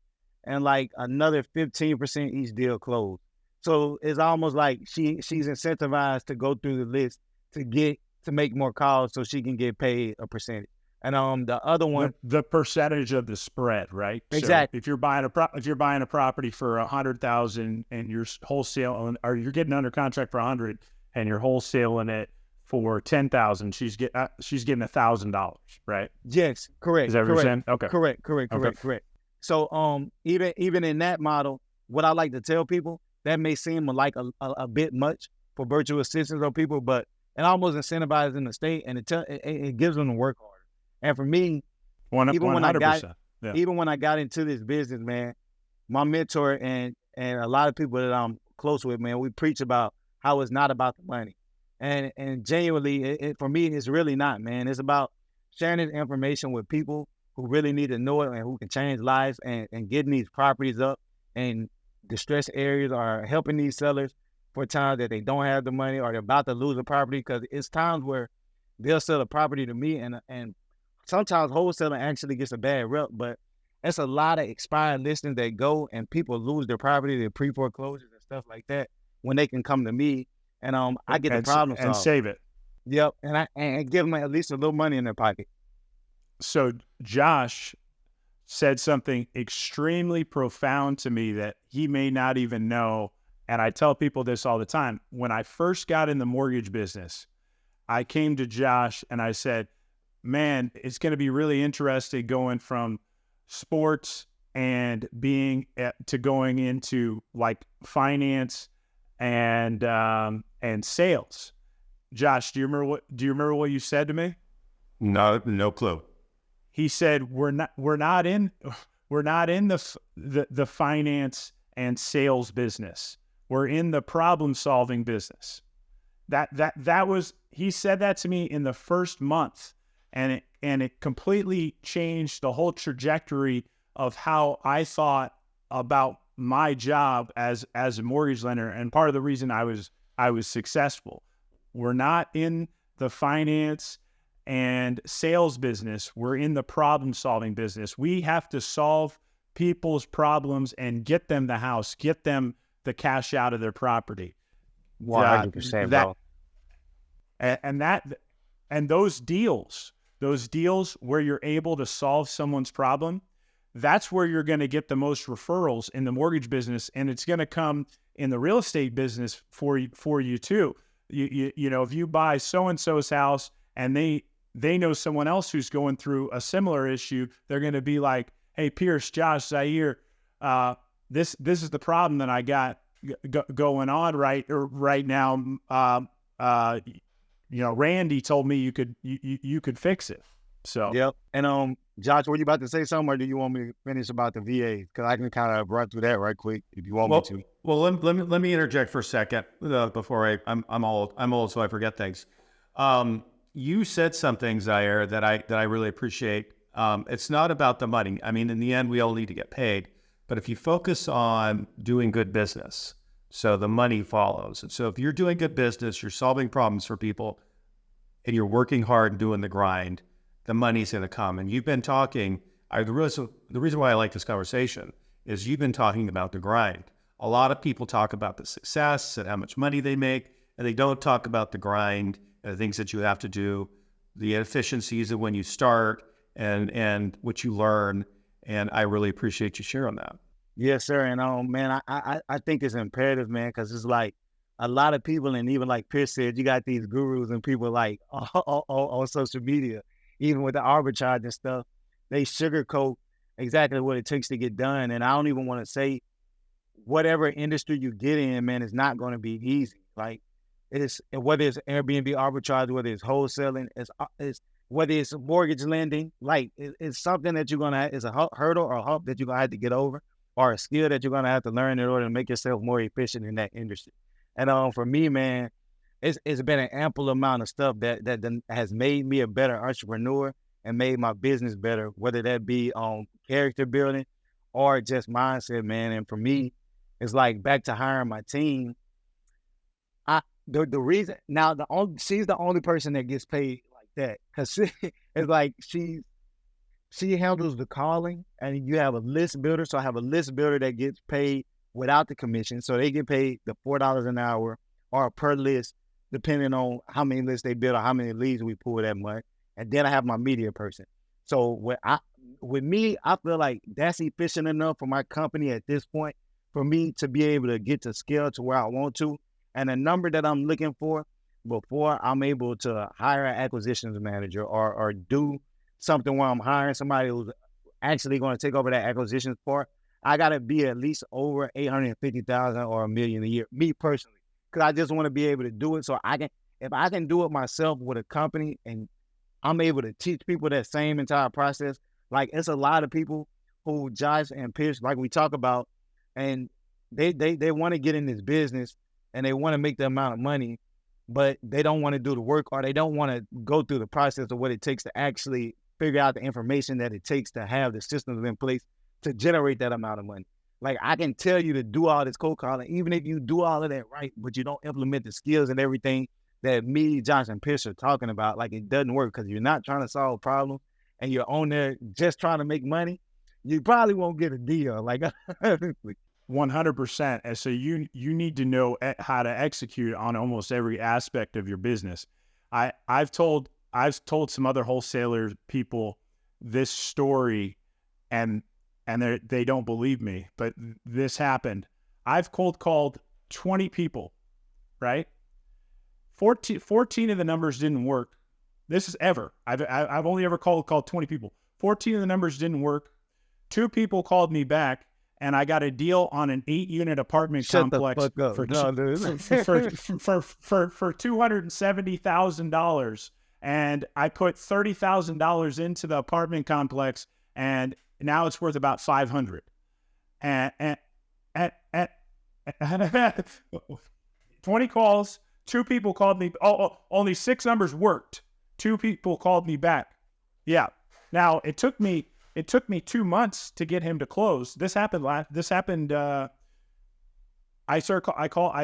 and like another 15% each deal closed. So it's almost like she's incentivized to go through the list to make more calls so she can get paid a percentage. And the other one, the percentage of the spread, right? Exactly. So if you're buying a property for 100,000 and you're wholesaling, or you're getting under contract for 100 and you're wholesaling it for 10,000, she's getting $1,000, right? Yes, correct. Is that what you're saying? Okay. Correct. So even in that model, what I like to tell people, that may seem like a bit much for virtual assistants or people, but it almost incentivizes them to stay, and it gives them to work harder. And for me, even when I got into this business, man, my mentor and a lot of people that I'm close with, man, we preach about how it's not about the money. And genuinely, for me, it's really not, man. It's about sharing this information with people who really need to know it and who can change lives and getting these properties up and distressed areas, or helping these sellers for times that they don't have the money or they're about to lose a property, because it's times where they'll sell a property to me and sometimes wholesaling actually gets a bad rep, but it's a lot of expired listings that go and people lose their property, their pre-foreclosures and stuff like that when they can come to me and I get the problem solved. And save it. Yep, and give them at least a little money in their pocket. So Josh said something extremely profound to me that he may not even know. And I tell people this all the time. When I first got in the mortgage business, I came to Josh and I said, man, it's going to be really interesting going from sports and to going into like finance and sales. Josh, do you remember what you said to me? No clue. He said, we're not in the finance and sales business. We're in the problem solving business. He said that to me in the first month, and it completely changed the whole trajectory of how I thought about my job as a mortgage lender, and part of the reason I was successful. We're not in the finance and sales business. We're in the problem solving business. We have to solve people's problems and get them the house, get them the cash out of their property. 100%, bro. And those deals where you're able to solve someone's problem, that's where you're going to get the most referrals in the mortgage business, and it's going to come in the real estate business for you too. You know, if you buy so-and-so's house and they know someone else who's going through a similar issue, they're going to be like, hey, Pierce, Josh, Zair, this is the problem that I got going on right now. Randy told me you could fix it. So Yep. And Josh, were you about to say something, or do you want me to finish about the VA? Because I can kind of run through that right quick if you want me to. Well, let me interject for a second before I'm old, so I forget things. You said something, Zaire, that I really appreciate. It's not about the money. I mean, in the end, we all need to get paid. But if you focus on doing good business, so the money follows. And so if you're doing good business, you're solving problems for people, and you're working hard and doing the grind, the money's going to come. And you've been talking. The reason why I like this conversation is you've been talking about the grind. A lot of people talk about the success and how much money they make, and they don't talk about the grind and the things that you have to do, the inefficiencies of when you start, and what you learn. And I really appreciate you sharing that. Yes, sir. And man, I think it's imperative, man, because it's like a lot of people, and even like Pierce said, you got these gurus and people like on social media, even with the arbitrage and stuff, they sugarcoat exactly what it takes to get done. And I don't even want to say whatever industry you get in, man, it's not going to be easy. Like whether it's Airbnb arbitrage, whether it's wholesaling, it's whether it's mortgage lending, like it's something that you're going to, it's a hurdle or a hump that you're going to have to get over, or a skill that you're going to have to learn in order to make yourself more efficient in that industry. And for me, man, it's been an ample amount of stuff that has made me a better entrepreneur and made my business better, whether that be on character building or just mindset, man. And for me, it's like back to hiring my team. The reason now she's the only person that gets paid like that, because it's like she handles the calling, and you have a list builder. So I have a list builder that gets paid without the commission. So they get paid the $4 an hour or per list, depending on how many lists they build or how many leads we pull that month. And then I have my media person. So with me, I feel like that's efficient enough for my company at this point for me to be able to get to scale to where I want to. And the number that I'm looking for before I'm able to hire an acquisitions manager or do something where I'm hiring somebody who's actually going to take over that acquisitions part, I got to be at least over 850,000 or $1 million a year, me personally, because I just want to be able to do it. So if I can do it myself with a company and I'm able to teach people that same entire process, like it's a lot of people who Josh and Pierce, like we talk about, and they want to get in this business and they want to make the amount of money, but they don't want to do the work, or they don't want to go through the process of what it takes to actually figure out the information that it takes to have the systems in place to generate that amount of money. Like I can tell you to do all this cold calling, even if you do all of that right, but you don't implement the skills and everything that me, Josh, and Pierce are talking about, like it doesn't work, because you're not trying to solve problems and you're on there just trying to make money, you probably won't get a deal. Like 100%. And so you need to know how to execute on almost every aspect of your business. I've told some other wholesaler people this story, and they don't believe me, but this happened. I've cold called 20 people, right? 14 of the numbers didn't work. This is ever. I've only ever called 20 people. 14 of the numbers didn't work. 2 people called me back, and I got a deal on an 8-unit apartment complex for $270,000. And I put $30,000 into the apartment complex, and now it's worth about $500. And 20 calls, 2 people called me. Only 6 numbers worked. 2 people called me back. Yeah. Now it took me 2 months to get him to close. This happened. I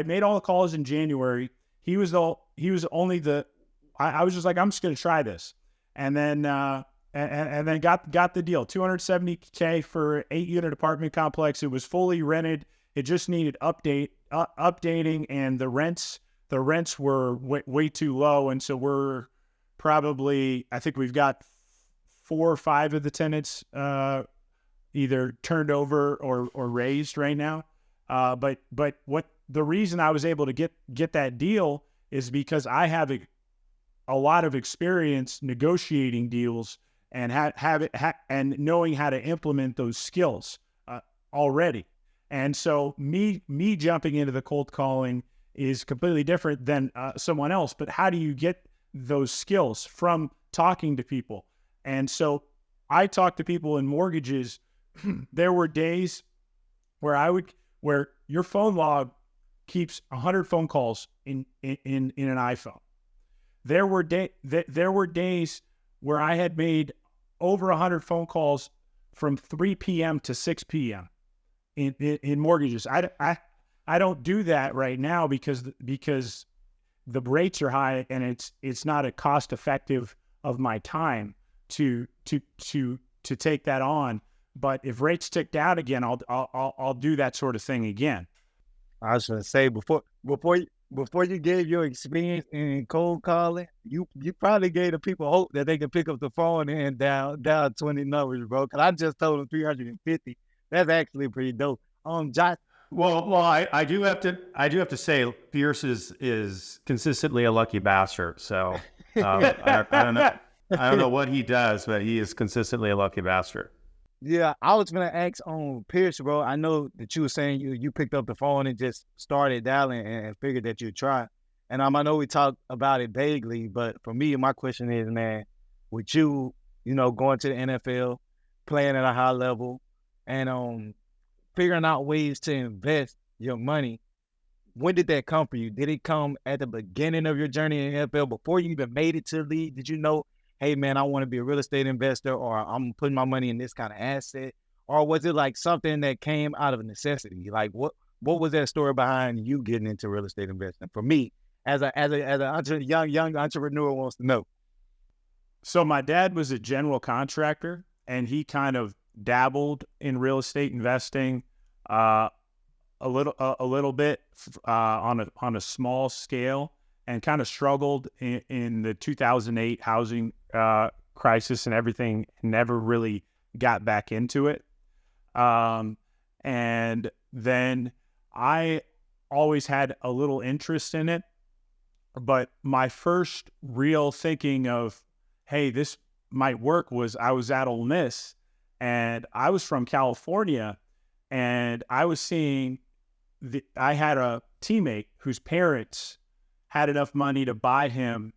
made all the calls in January. I was just like, I'm just going to try this. And then got the deal. $270K for 8-unit apartment complex. It was fully rented. It just needed updating, and the rents were way too low. And so we're probably, I think we've got 4 or 5 of the tenants either turned over or raised right now. But what the reason I was able to get that deal is because I have a lot of experience negotiating deals and and knowing how to implement those skills already. And so me jumping into the cold calling is completely different than someone else. But how do you get those skills from talking to people? And so I talk to people in mortgages. There were days where your phone log keeps 100 phone calls in an iPhone. There were days where I had made over 100 phone calls from 3 p.m. to 6 p.m. in mortgages. I don't do that right now because the rates are high and it's not a cost effective of my time to take that on. But if rates tick down again, I'll do that sort of thing again. I was gonna say before you gave your experience in cold calling, you probably gave the people hope that they could pick up the phone and dial 20 numbers, bro. Cause I just told them 350. That's actually pretty dope. Josh. Well, I do have to say Pierce is consistently a lucky bastard. So I don't know what he does, but he is consistently a lucky bastard. Yeah, I was gonna ask on Pierce, bro. I know that you were saying you picked up the phone and just started dialing and figured that you'd try. And I know we talked about it vaguely, but for me, my question is, man, with you, going to the NFL, playing at a high level, and figuring out ways to invest your money, when did that come for you? Did it come at the beginning of your journey in the NFL before you even made it to the league? Did you know, hey, man, I want to be a real estate investor, or I'm putting my money in this kind of asset? Or was it like something that came out of necessity? Like what was that story behind you getting into real estate investing? For me, as a young entrepreneur wants to know. So my dad was a general contractor, and he kind of dabbled in real estate investing a little bit on a small scale, and kind of struggled in the 2008 housing crisis and everything. Never really got back into it. And then I always had a little interest in it. But my first real thinking of, hey, this might work was I was at Ole Miss, and I was from California, and I was seeing I had a teammate whose parents had enough money to buy him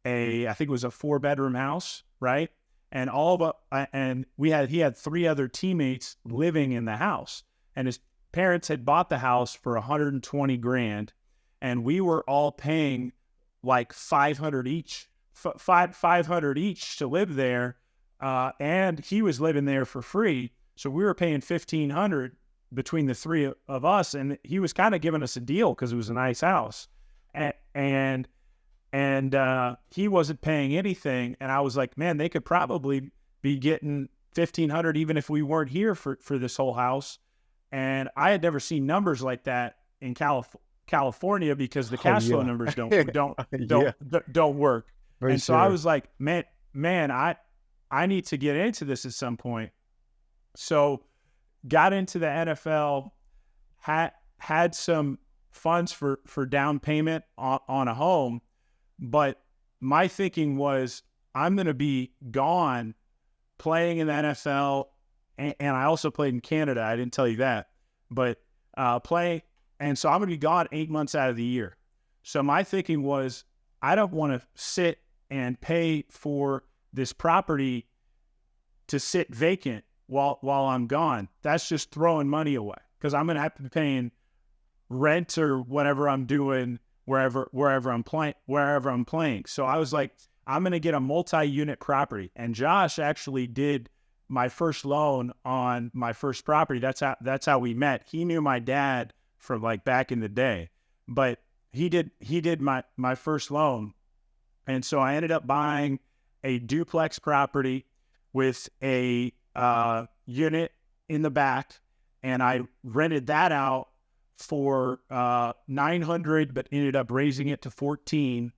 I think it was a 4-bedroom house, right? And he had 3 other teammates living in the house, and his parents had bought the house for $120,000, and we were all paying like $500 each, $500 each to live there, and he was living there for free, so we were paying $1,500 between the 3 of us, and he was kind of giving us a deal because it was a nice house, and he wasn't paying anything, and I was like, man, they could probably be getting $1,500 even if we weren't here for this whole house. And I had never seen numbers like that in California because the cash flow numbers don't work. For so I was like, man, I need to get into this at some point. So got into the NFL, had some funds for down payment on a home, but my thinking was I'm going to be gone playing in the NFL, and I also played in Canada. I didn't tell you that, but playing, and so I'm going to be gone 8 months out of the year. So my thinking was I don't want to sit and pay for this property to sit vacant while I'm gone. That's just throwing money away because I'm going to have to be paying rent or whatever I'm doing wherever I'm playing. So I was like, I'm going to get a multi-unit property. And Josh actually did my first loan on my first property. That's how we met. He knew my dad from like back in the day, but he did my first loan. And so I ended up buying a duplex property with a unit in the back, and I rented that out for $900, but ended up raising it to $14,000.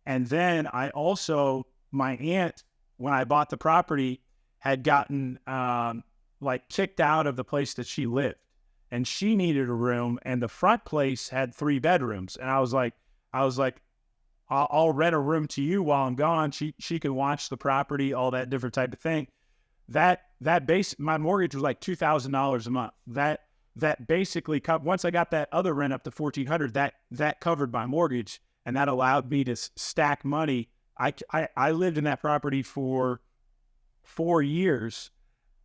And then I also, my aunt, when I bought the property, had gotten like kicked out of the place that she lived, and she needed a room, and the front place had 3 bedrooms. And I was like, I'll rent a room to you while I'm gone. She can watch the property, all that different type of thing. My mortgage was like $2,000 a month. that basically once I got that other rent up to $1,400, that covered my mortgage, and that allowed me to stack money. I lived in that property for 4 years,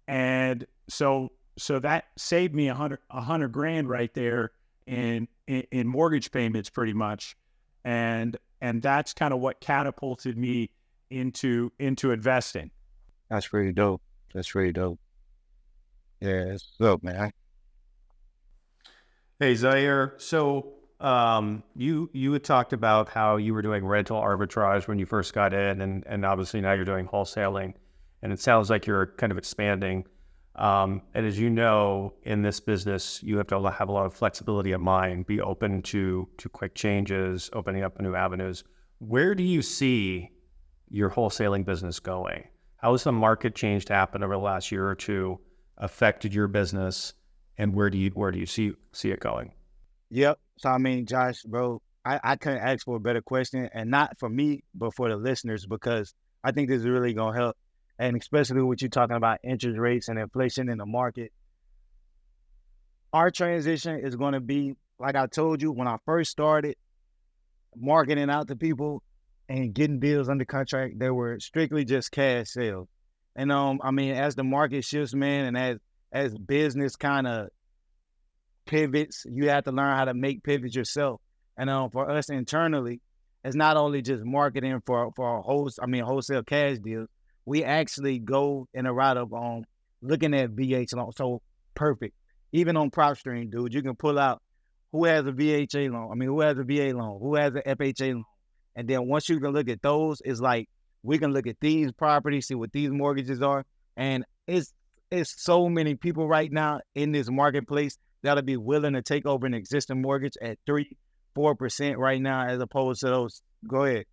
and so that saved me $100 grand right there in mortgage payments, pretty much, and that's kind of what catapulted me into investing. That's pretty dope. That's really dope. Yeah, it's dope, man. Hey, Zaire. So you had talked about how you were doing rental arbitrage when you first got in, and obviously now you're doing wholesaling, and it sounds like you're kind of expanding. And as you know, in this business, you have to have a lot of flexibility of mind, be open to quick changes, opening up new avenues. Where do you see your wholesaling business going? How has the market change happened over the last year or two affected your business, and where do you see it going? Yep. So, I mean, Josh, bro, I couldn't ask for a better question, and not for me, but for the listeners, because I think this is really going to help. And especially with you talking about interest rates and inflation in the market. Our transition is going to be, like I told you, when I first started marketing out to people and getting deals under contract, they were strictly just cash sales. And I mean, as the market shifts, man, and as business kind of pivots, you have to learn how to make pivots yourself. And for us internally, it's not only just marketing for wholesale cash deals. We actually go in a route of looking at VH loans. So perfect. Even on PropStream, dude, you can pull out who has a VHA loan. Who has a VA loan? Who has an FHA loan? And then once you can look at those, it's like we can look at these properties, see what these mortgages are. And it's so many people right now in this marketplace that'll be willing to take over an existing mortgage at 3-4% right now, as opposed to those. Go ahead.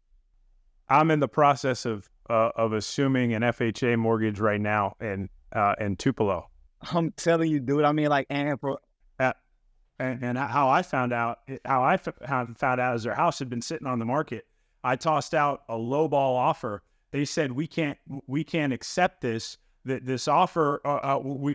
I'm in the process of assuming an FHA mortgage right now in Tupelo. I'm telling you, dude. And how I found out is their house had been sitting on the market. I tossed out a lowball offer. They said we can't accept this offer,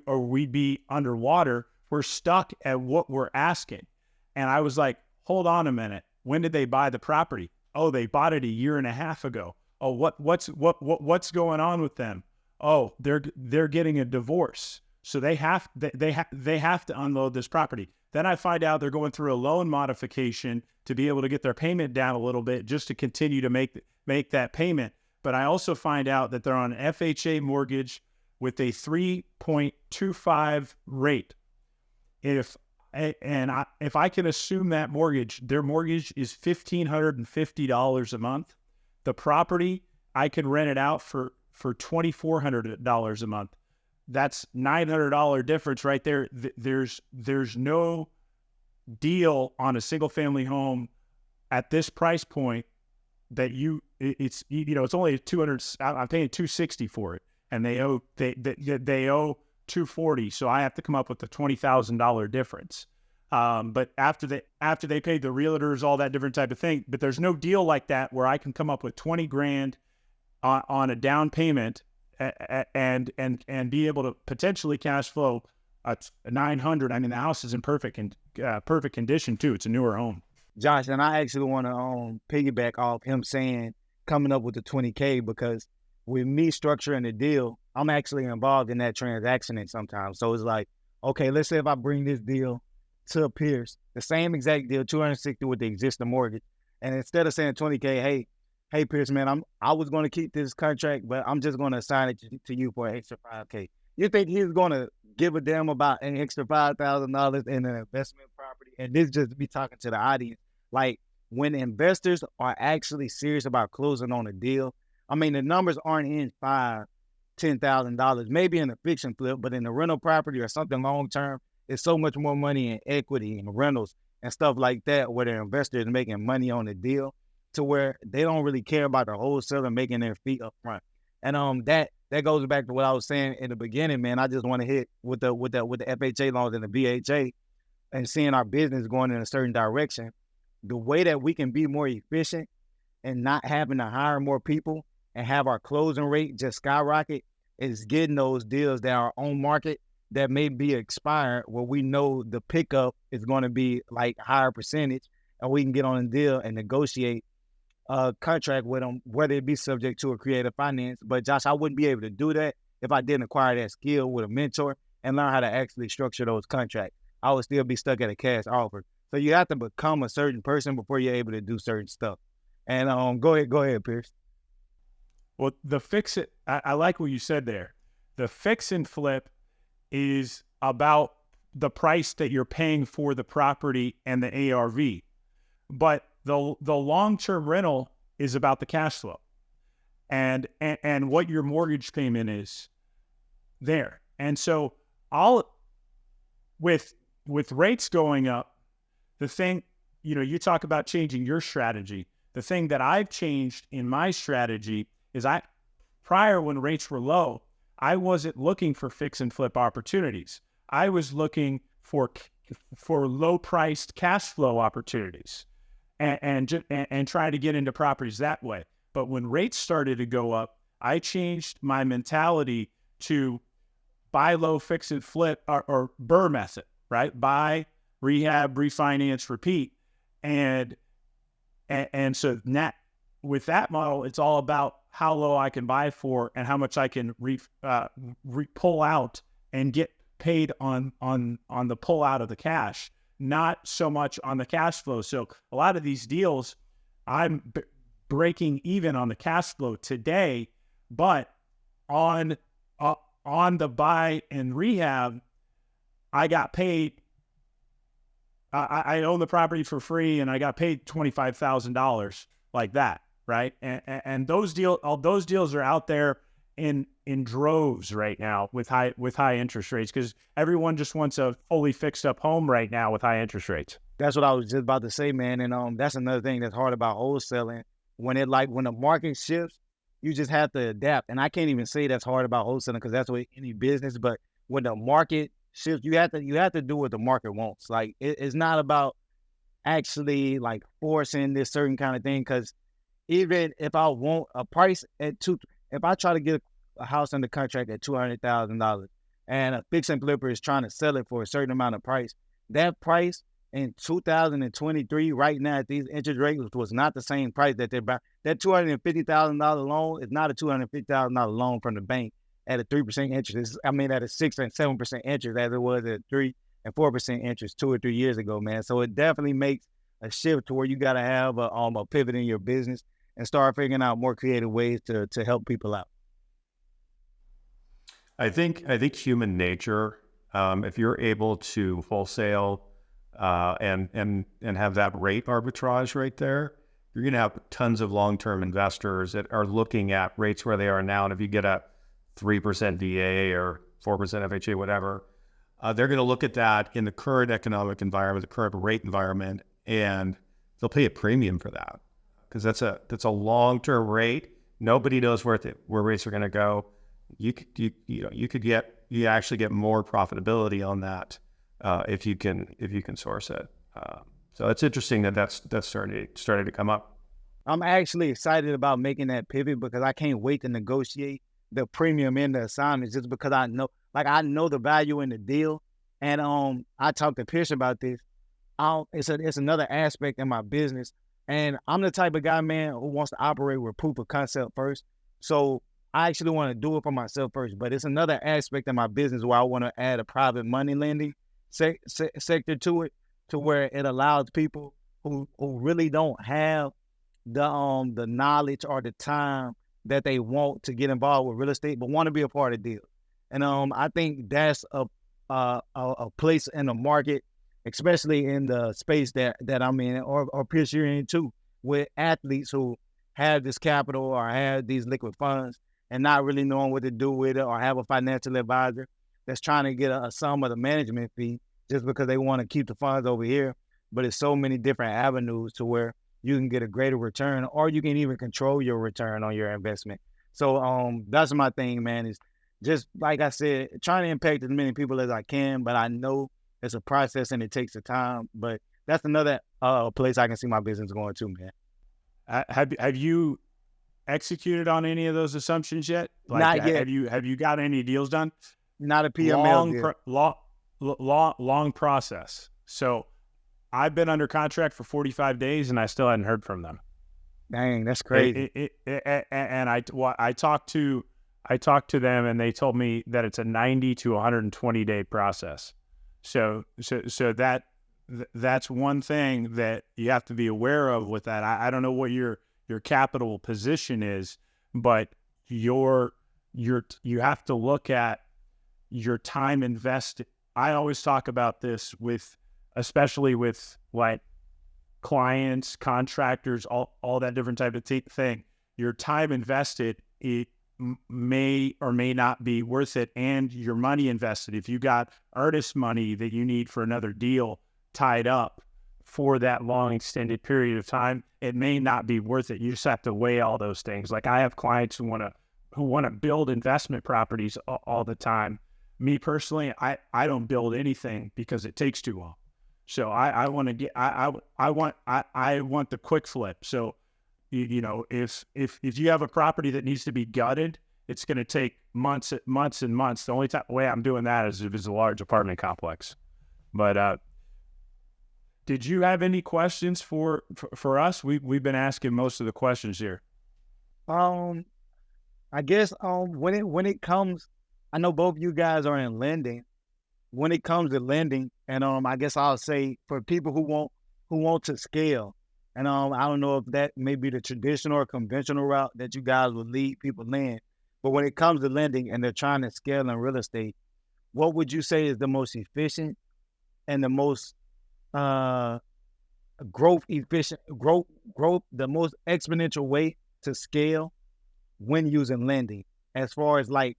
or we'd be underwater. We're stuck at what we're asking. And I was like, hold on a minute. When did they buy the property? Oh, they bought it a year and a half ago. Oh, what's going on with them? Oh, they're getting a divorce, so they have to unload this property. Then I find out they're going through a loan modification to be able to get their payment down a little bit, just to continue to make that payment. But I also find out that they're on an FHA mortgage with a 3.25 rate. If I can assume that mortgage, their mortgage is $1,550 a month. The property, I can rent it out for $2,400 a month. That's $900 difference right there. There's no deal on a single family home at this price point that it's only 200. I'm paying $260 for it, and they owe $240. So I have to come up with the $20,000 difference. But after they paid the realtors, all that different type of thing, but there's no deal like that where I can come up with 20 grand on a down payment and be able to potentially cash flow 900. I mean, the house is in perfect condition too. It's a newer home. Josh, and I actually want to piggyback off him saying coming up with the 20K, because with me structuring the deal, I'm actually involved in that transaction sometimes. So it's like, okay, let's say if I bring this deal to Pierce, the same exact deal, 260 with the existing mortgage, and instead of saying 20K, hey Pierce, man, I was going to keep this contract, but I'm just going to assign it to you for an extra 5K. You think he's going to give a damn about an extra $5,000 in an investment property? And this just be talking to the audience. Like, when investors are actually serious about closing on a deal, I mean, the numbers aren't in $5,000-$10,000, maybe in a fiction flip, but in a rental property or something long term, it's so much more money in equity and rentals and stuff like that, where the investor is making money on the deal, to where they don't really care about the wholesaler making their fee up front. And that goes back to what I was saying in the beginning, man. I just want to hit with the FHA loans and the VHA, and seeing our business going in a certain direction. The way that we can be more efficient and not having to hire more people and have our closing rate just skyrocket is getting those deals that are on market that may be expired where we know the pickup is going to be like higher percentage, and we can get on a deal and negotiate a contract with them, whether it be subject to a creative finance. But Josh, I wouldn't be able to do that if I didn't acquire that skill with a mentor and learn how to actually structure those contracts. I would still be stuck at a cash offer. So you have to become a certain person before you're able to do certain stuff. And go ahead, Pierce. Well, the fix it, I like what you said there. The fix and flip is about the price that you're paying for the property and the ARV. But the long-term rental is about the cash flow and what your mortgage payment is there. And so with rates going up, the thing, you talk about changing your strategy. The thing that I've changed in my strategy is prior when rates were low, I wasn't looking for fix and flip opportunities. I was looking for low priced cash flow opportunities and try to get into properties that way. But when rates started to go up, I changed my mentality to buy low, fix and flip or BRRRR method, right? Buy, rehab, refinance, repeat. And so with that model, it's all about how low I can buy for and how much I can pull out and get paid on the pull out of the cash, not so much on the cash flow. So a lot of these deals, I'm breaking even on the cash flow today, but on the buy and rehab, I got paid. I own the property for free, and I got paid $25,000 like that, right? And those deals are out there in droves right now with high interest rates because everyone just wants a fully fixed up home right now with high interest rates. That's what I was just about to say, man. And that's another thing that's hard about wholesaling. When the market shifts, you just have to adapt. And I can't even say that's hard about wholesaling because that's what any business. But when the market shifts, you have to do what the market wants. Like it's not about actually like forcing this certain kind of thing. Because even if I want a price if I try to get a house under contract at $200,000 and a fix and flipper is trying to sell it for a certain amount of price, that price in 2023 right now at these interest rates was not the same price that they're buying. That $250,000 loan is not a $250,000 loan from the bank at a 3% interest. At a 6 and 7% interest as it was at 3 and 4% interest 2 or 3 years ago, man. So it definitely makes a shift to where you got to have a pivot in your business and start figuring out more creative ways to help people out. I think human nature, if you're able to wholesale and have that rate arbitrage right there, you're going to have tons of long-term investors that are looking at rates where they are now. And if you get a 3% VA or 4% FHA, whatever, they're going to look at that in the current economic environment, the current rate environment, and they'll pay a premium for that because that's a long-term rate. Nobody knows where rates are going to go. You actually get more profitability on that if you can source it. So it's interesting that's started to come up. I'm actually excited about making that pivot because I can't wait to negotiate the premium in the assignments just because I know the value in the deal. And I talked to Pierce about this. It's another aspect in my business. And I'm the type of guy, man, who wants to operate with proof of concept first. So I actually want to do it for myself first. But it's another aspect of my business where I want to add a private money lending sector to it, to where it allows people who really don't have the knowledge or the time that they want to get involved with real estate, but want to be a part of deals. And I think that's a place in the market, especially in the space that I'm in, or Pierce you're in too, with athletes who have this capital or have these liquid funds and not really knowing what to do with it, or have a financial advisor that's trying to get a sum of the management fee just because they want to keep the funds over here. But it's so many different avenues to where you can get a greater return, or you can even control your return on your investment. So that's my thing, man, is just, like I said, trying to impact as many people as I can, but I know it's a process and it takes the time. But that's another place I can see my business going to, man. Have you executed on any of those assumptions yet? Not yet. Have you got any deals done? Not a PML deal. Long process. So I've been under contract for 45 days and I still hadn't heard from them. Dang, that's crazy. And I talked to them and they told me that it's a 90 to 120 day process. So that's one thing that you have to be aware of with that. I don't know what your capital position is, but you have to look at your time invested. I always talk about this especially with like clients, contractors, all that different type of thing. Your time invested, it may or may not be worth it, and your money invested. If you got earnest money that you need for another deal tied up for that long extended period of time, it may not be worth it. You just have to weigh all those things. Like I have clients who want to build investment properties all the time. Me personally, I don't build anything because it takes too long. So I want the quick flip. So if you have a property that needs to be gutted, it's going to take months and months. The only way I'm doing that is if it's a large apartment complex. But did you have any questions for us? We've been asking most of the questions here. I guess when it comes, I know both of you guys are in lending. When it comes to lending, and I guess I'll say for people who want to scale, and I don't know if that may be the traditional or conventional route that you guys would lead people in, but when it comes to lending and they're trying to scale in real estate, what would you say is the most efficient and the most the most exponential way to scale when using lending, as far as like,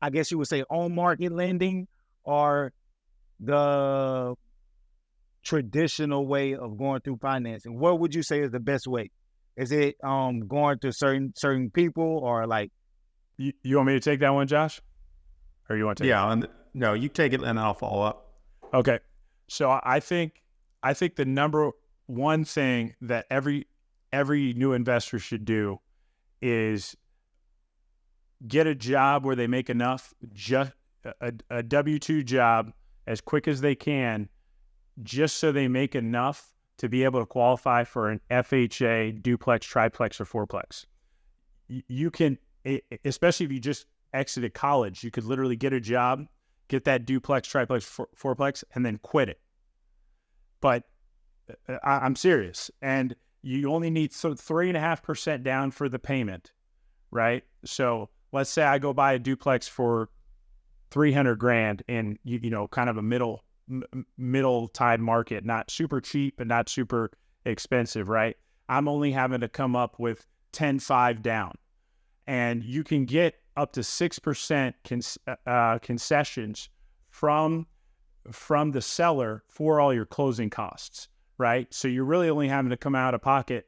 I guess you would say on market lending or the traditional way of going through financing? What would you say is the best way? Is it going to certain people, or like? You want me to take that one, Josh? Or you want to take it? No, you take it and I'll follow up. Okay. So I think the number one thing that every new investor should do is get a job where they make enough, just a W-2 job as quick as they can, just so they make enough to be able to qualify for an FHA, duplex, triplex, or fourplex. You can, especially if you just exited college, you could literally get a job, get that duplex, triplex, fourplex, and then quit it. But I'm serious. And you only need 3.5% down for the payment, right? So let's say I go buy a duplex for $300,000 in, kind of a middle tide market, not super cheap and not super expensive, right? I'm only having to come up with 10.5 down, and you can get up to 6% concessions from the seller for all your closing costs, right? So you're really only having to come out of pocket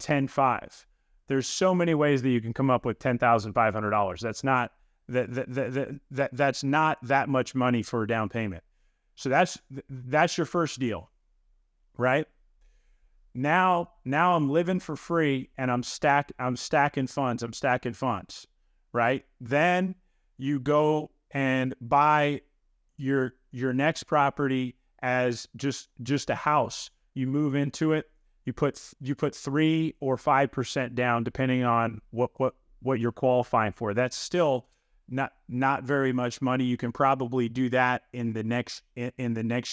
10.5. There's so many ways that you can come up with $10,500. That's not that's not that much money for a down payment. So that's your first deal, right? Now I'm living for free and I'm stacking funds, right? Then you go and buy your next property as just a house. You move into it. You put 3 or 5% down, depending on what you're qualifying for. That's still not very much money. You can probably do that in the next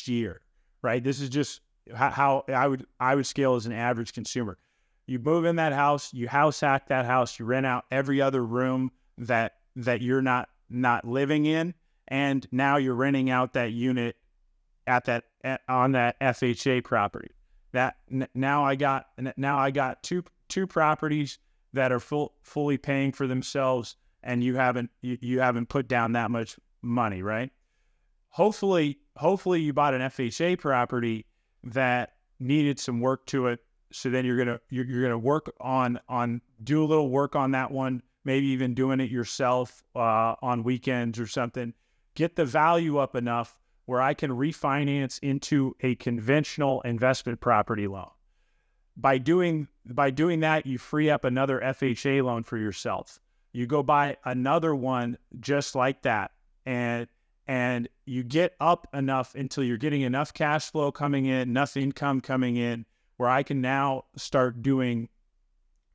year, right? This is just how I would scale as an average consumer. You move in that house, you house hack that house, you rent out every other room that you're not living in, and now you're renting out that unit on that FHA property. Now I got two properties that are fully paying for themselves, and you haven't put down that much money, right? Hopefully you bought an FHA property that needed some work to it. So then you're gonna work do a little work on that one, maybe even doing it yourself on weekends or something. Get the value up enough where I can refinance into a conventional investment property loan. By doing that, you free up another FHA loan for yourself. You go buy another one just like that, and you get up enough until you're getting enough cash flow coming in, enough income coming in, where I can now start doing.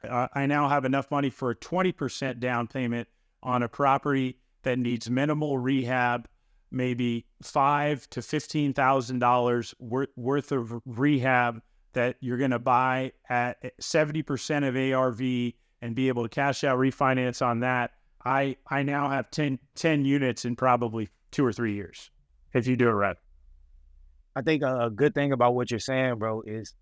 I now have enough money for a 20% down payment on a property that needs minimal rehab, maybe $5,000 to $15,000 worth of rehab that you're going to buy at 70% of ARV and be able to cash out refinance on that. I now have 10 units in probably 2 or 3 years if you do it right. I think a good thing about what you're saying, bro, is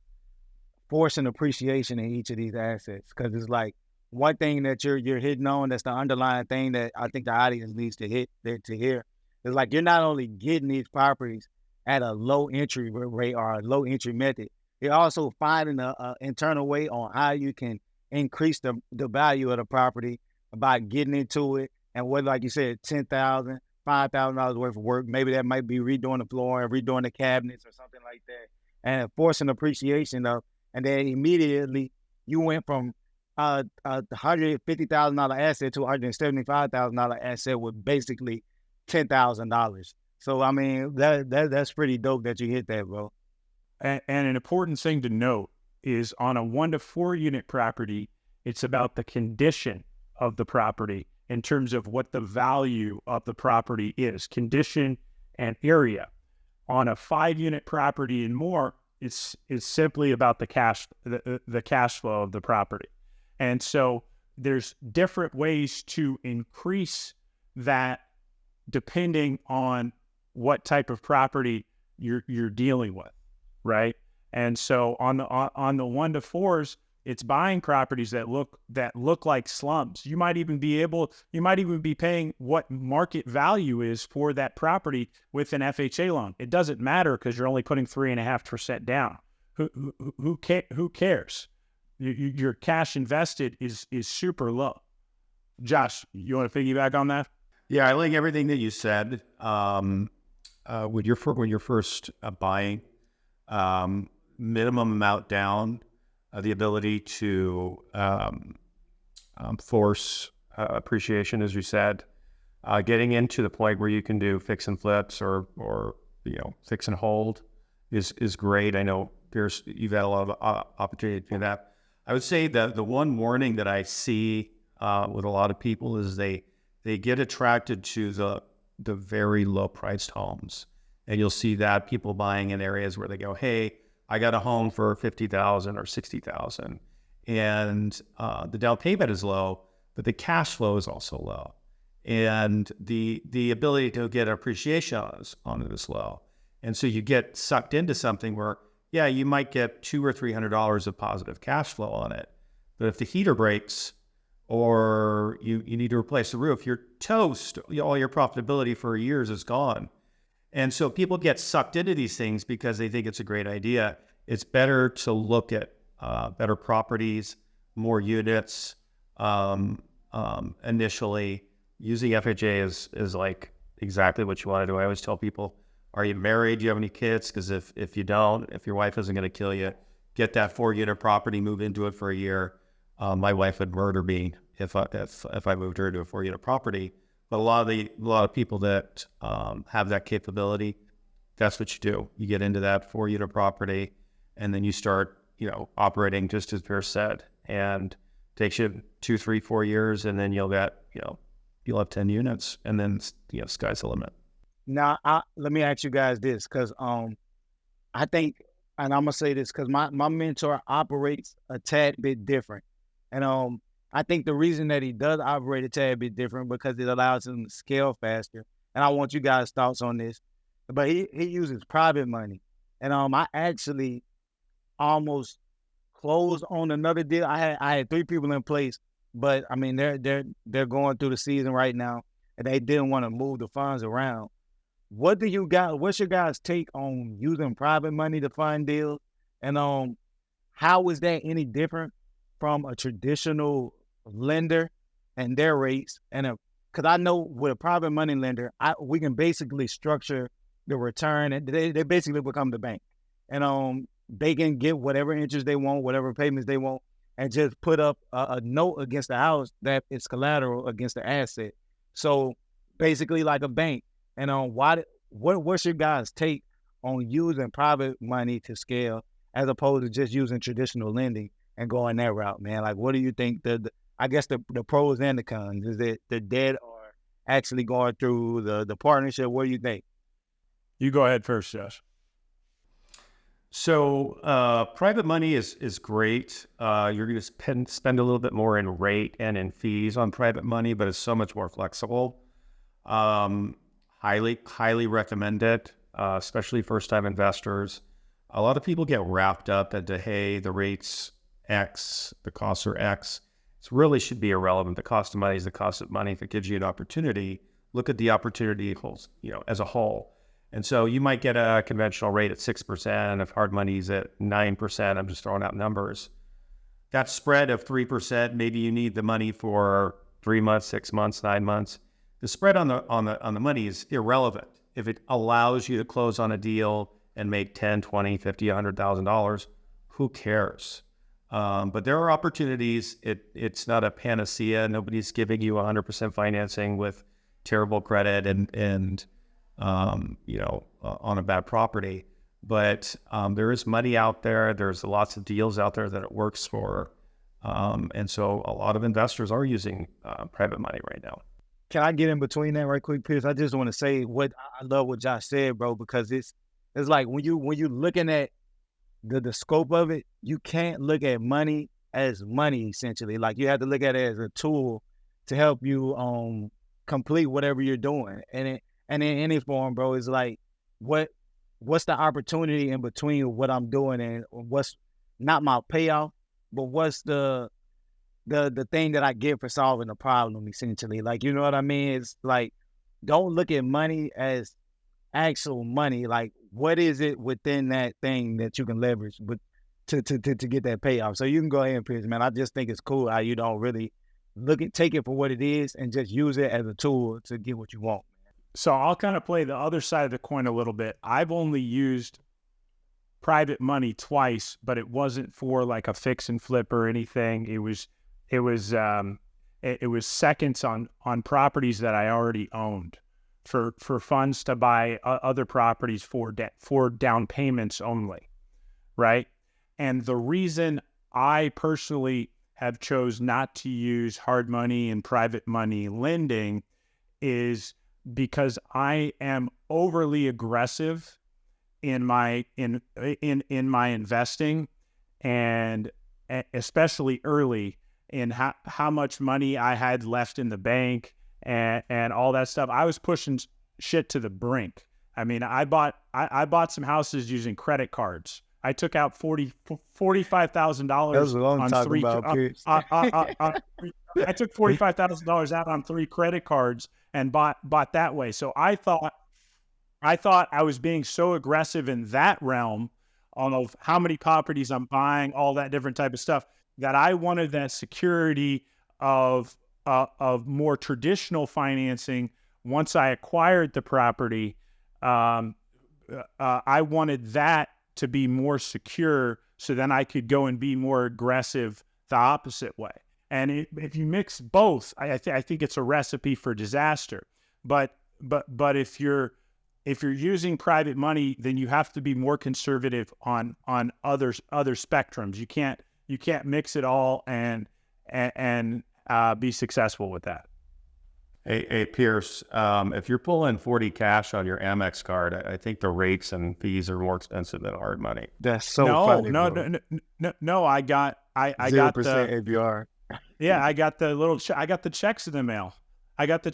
forcing appreciation in each of these assets. Because it's like one thing that you're hitting on, that's the underlying thing that I think the audience needs to hear. It's like you're not only getting these properties at a low entry rate or a low entry method, you're also finding a internal way on how you can increase the value of the property by getting into it. And whether, like you said, $10,000, $5,000 worth of work, maybe that might be redoing the floor and redoing the cabinets or something like that, and forcing appreciation of. And then immediately you went from a $150,000 asset to a $175,000 asset with basically $10,000. So I mean that's pretty dope that you hit that, bro. And an important thing to note is on a 1 to 4 unit property, it's about the condition of the property in terms of what the value of the property is, condition and area. On a 5 unit property and more, it's simply about the cash flow of the property. And so there's different ways to increase that depending on what type of property you're dealing with, right? And so on the 1 to 4s, it's buying properties that look like slums. You might even be paying what market value is for that property with an FHA loan. It doesn't matter because you're only putting 3.5% down. Who cares? Your cash invested is super low. Josh, you want to piggyback on that? Yeah, I like everything that you said. When you're first buying, minimum amount down, the ability to force appreciation, as you said, getting into the point where you can do fix and flips or fix and hold is great. I know Pierce, you've had a lot of opportunity to do that. I would say that the one warning that I see with a lot of people is they get attracted to the very low priced homes, and you'll see that people buying in areas where they go, hey, I got a home for $50,000 or $60,000, and the down payment is low, but the cash flow is also low, and the ability to get appreciation on it is low, and so you get sucked into something where, yeah, you might get $200 or $300 of positive cash flow on it, but if the heater breaks or you need to replace the roof, you're toast. All your profitability for years is gone. And so people get sucked into these things because they think it's a great idea. It's better to look at better properties, more units. Initially, using FHA is like exactly what you want to do. I always tell people, are you married? Do you have any kids? Because if you don't, if your wife isn't going to kill you, get that 4-unit property, move into it for a year. My wife would murder me if I moved her to a 4-unit property. But a lot of people that have that capability, that's what you do. You get into that 4-unit property, and then you start, operating just as Pierce said, and it takes you 2, 3, 4 years, and then you'll have 10 units, and then sky's the limit. Now, let me ask you guys this, because I think, and I'm gonna say this because my mentor operates a tad bit different, and I think the reason that he does operate a tad bit different because it allows him to scale faster. And I want you guys' thoughts on this. But he uses private money. And I actually almost closed on another deal. I had 3 people in place, but I mean they're going through the season right now, and they didn't want to move the funds around. What's your guys' take on using private money to fund deals? And how is that any different from a traditional lender and their rates? And because I know with a private money lender, we can basically structure the return, and they basically become the bank, and they can get whatever interest they want, whatever payments they want, and just put up a note against the house that is collateral against the asset. So basically like a bank. And what's your guys' take on using private money to scale as opposed to just using traditional lending and going that route, man? Like, what do you think I guess the pros and the cons? Is it the debt or actually going through the partnership? What do you think? You go ahead first, Josh. So private money is great. You're going to spend a little bit more in rate and in fees on private money, but it's so much more flexible. Highly recommend it, especially first-time investors. A lot of people get wrapped up into, hey, the rate's X, the costs are X. It really should be irrelevant. The cost of money is the cost of money. If it gives you an opportunity, look at the opportunity as a whole. And so you might get a conventional rate at 6%. If hard money's at 9%, I'm just throwing out numbers. That spread of 3%, maybe you need the money for 3 months, 6 months, 9 months. The spread on the money is irrelevant. If it allows you to close on a deal and make $10, $20, $50, $100,000, who cares? But there are opportunities. It's not a panacea. Nobody's giving you 100% financing with terrible credit and on a bad property. But there is money out there. There's lots of deals out there that it works for. And so a lot of investors are using private money right now. Can I get in between that right quick, Pierce? I just want to say I love what Josh said, bro, because it's like when you're looking at the scope of it, you can't look at money as money essentially. Like you have to look at it as a tool to help you complete whatever you're doing. And in any form, bro, it's like what's the opportunity in between what I'm doing and what's not my payoff, but what's the thing that I get for solving the problem, essentially. Like, you know what I mean? It's like, don't look at money as actual money. Like, what is it within that thing that you can leverage to get that payoff? So you can go ahead and Pierce, man. I just think it's cool how you don't really take it for what it is and just use it as a tool to get what you want. So I'll kind of play the other side of the coin a little bit. I've only used private money twice, but it wasn't for like a fix and flip or anything. It was seconds on properties that I already owned for funds to buy other properties for down payments only, right? And the reason I personally have chose not to use hard money and private money lending is because I am overly aggressive in my investing, and especially early in how much money I had left in the bank and all that stuff. I was pushing shit to the brink. I mean, I bought some houses using credit cards. I took out $45,000 on three. I took $45,000 out on 3 credit cards and bought that way. So I thought I was being so aggressive in that realm on how many properties I'm buying, all that different type of stuff, that I wanted that security of more traditional financing. Once I acquired the property, I wanted that to be more secure, so then I could go and be more aggressive the opposite way. And if you mix both, I think it's a recipe for disaster. But if you're using private money, then you have to be more conservative on other spectrums. You can't mix it all and be successful with that. Hey Pierce, if you're pulling 40 cash on your Amex card, I think the rates and fees are more expensive than hard money. That's so funny. No. I got 0% APR. Yeah, I got I got the checks in the mail. I got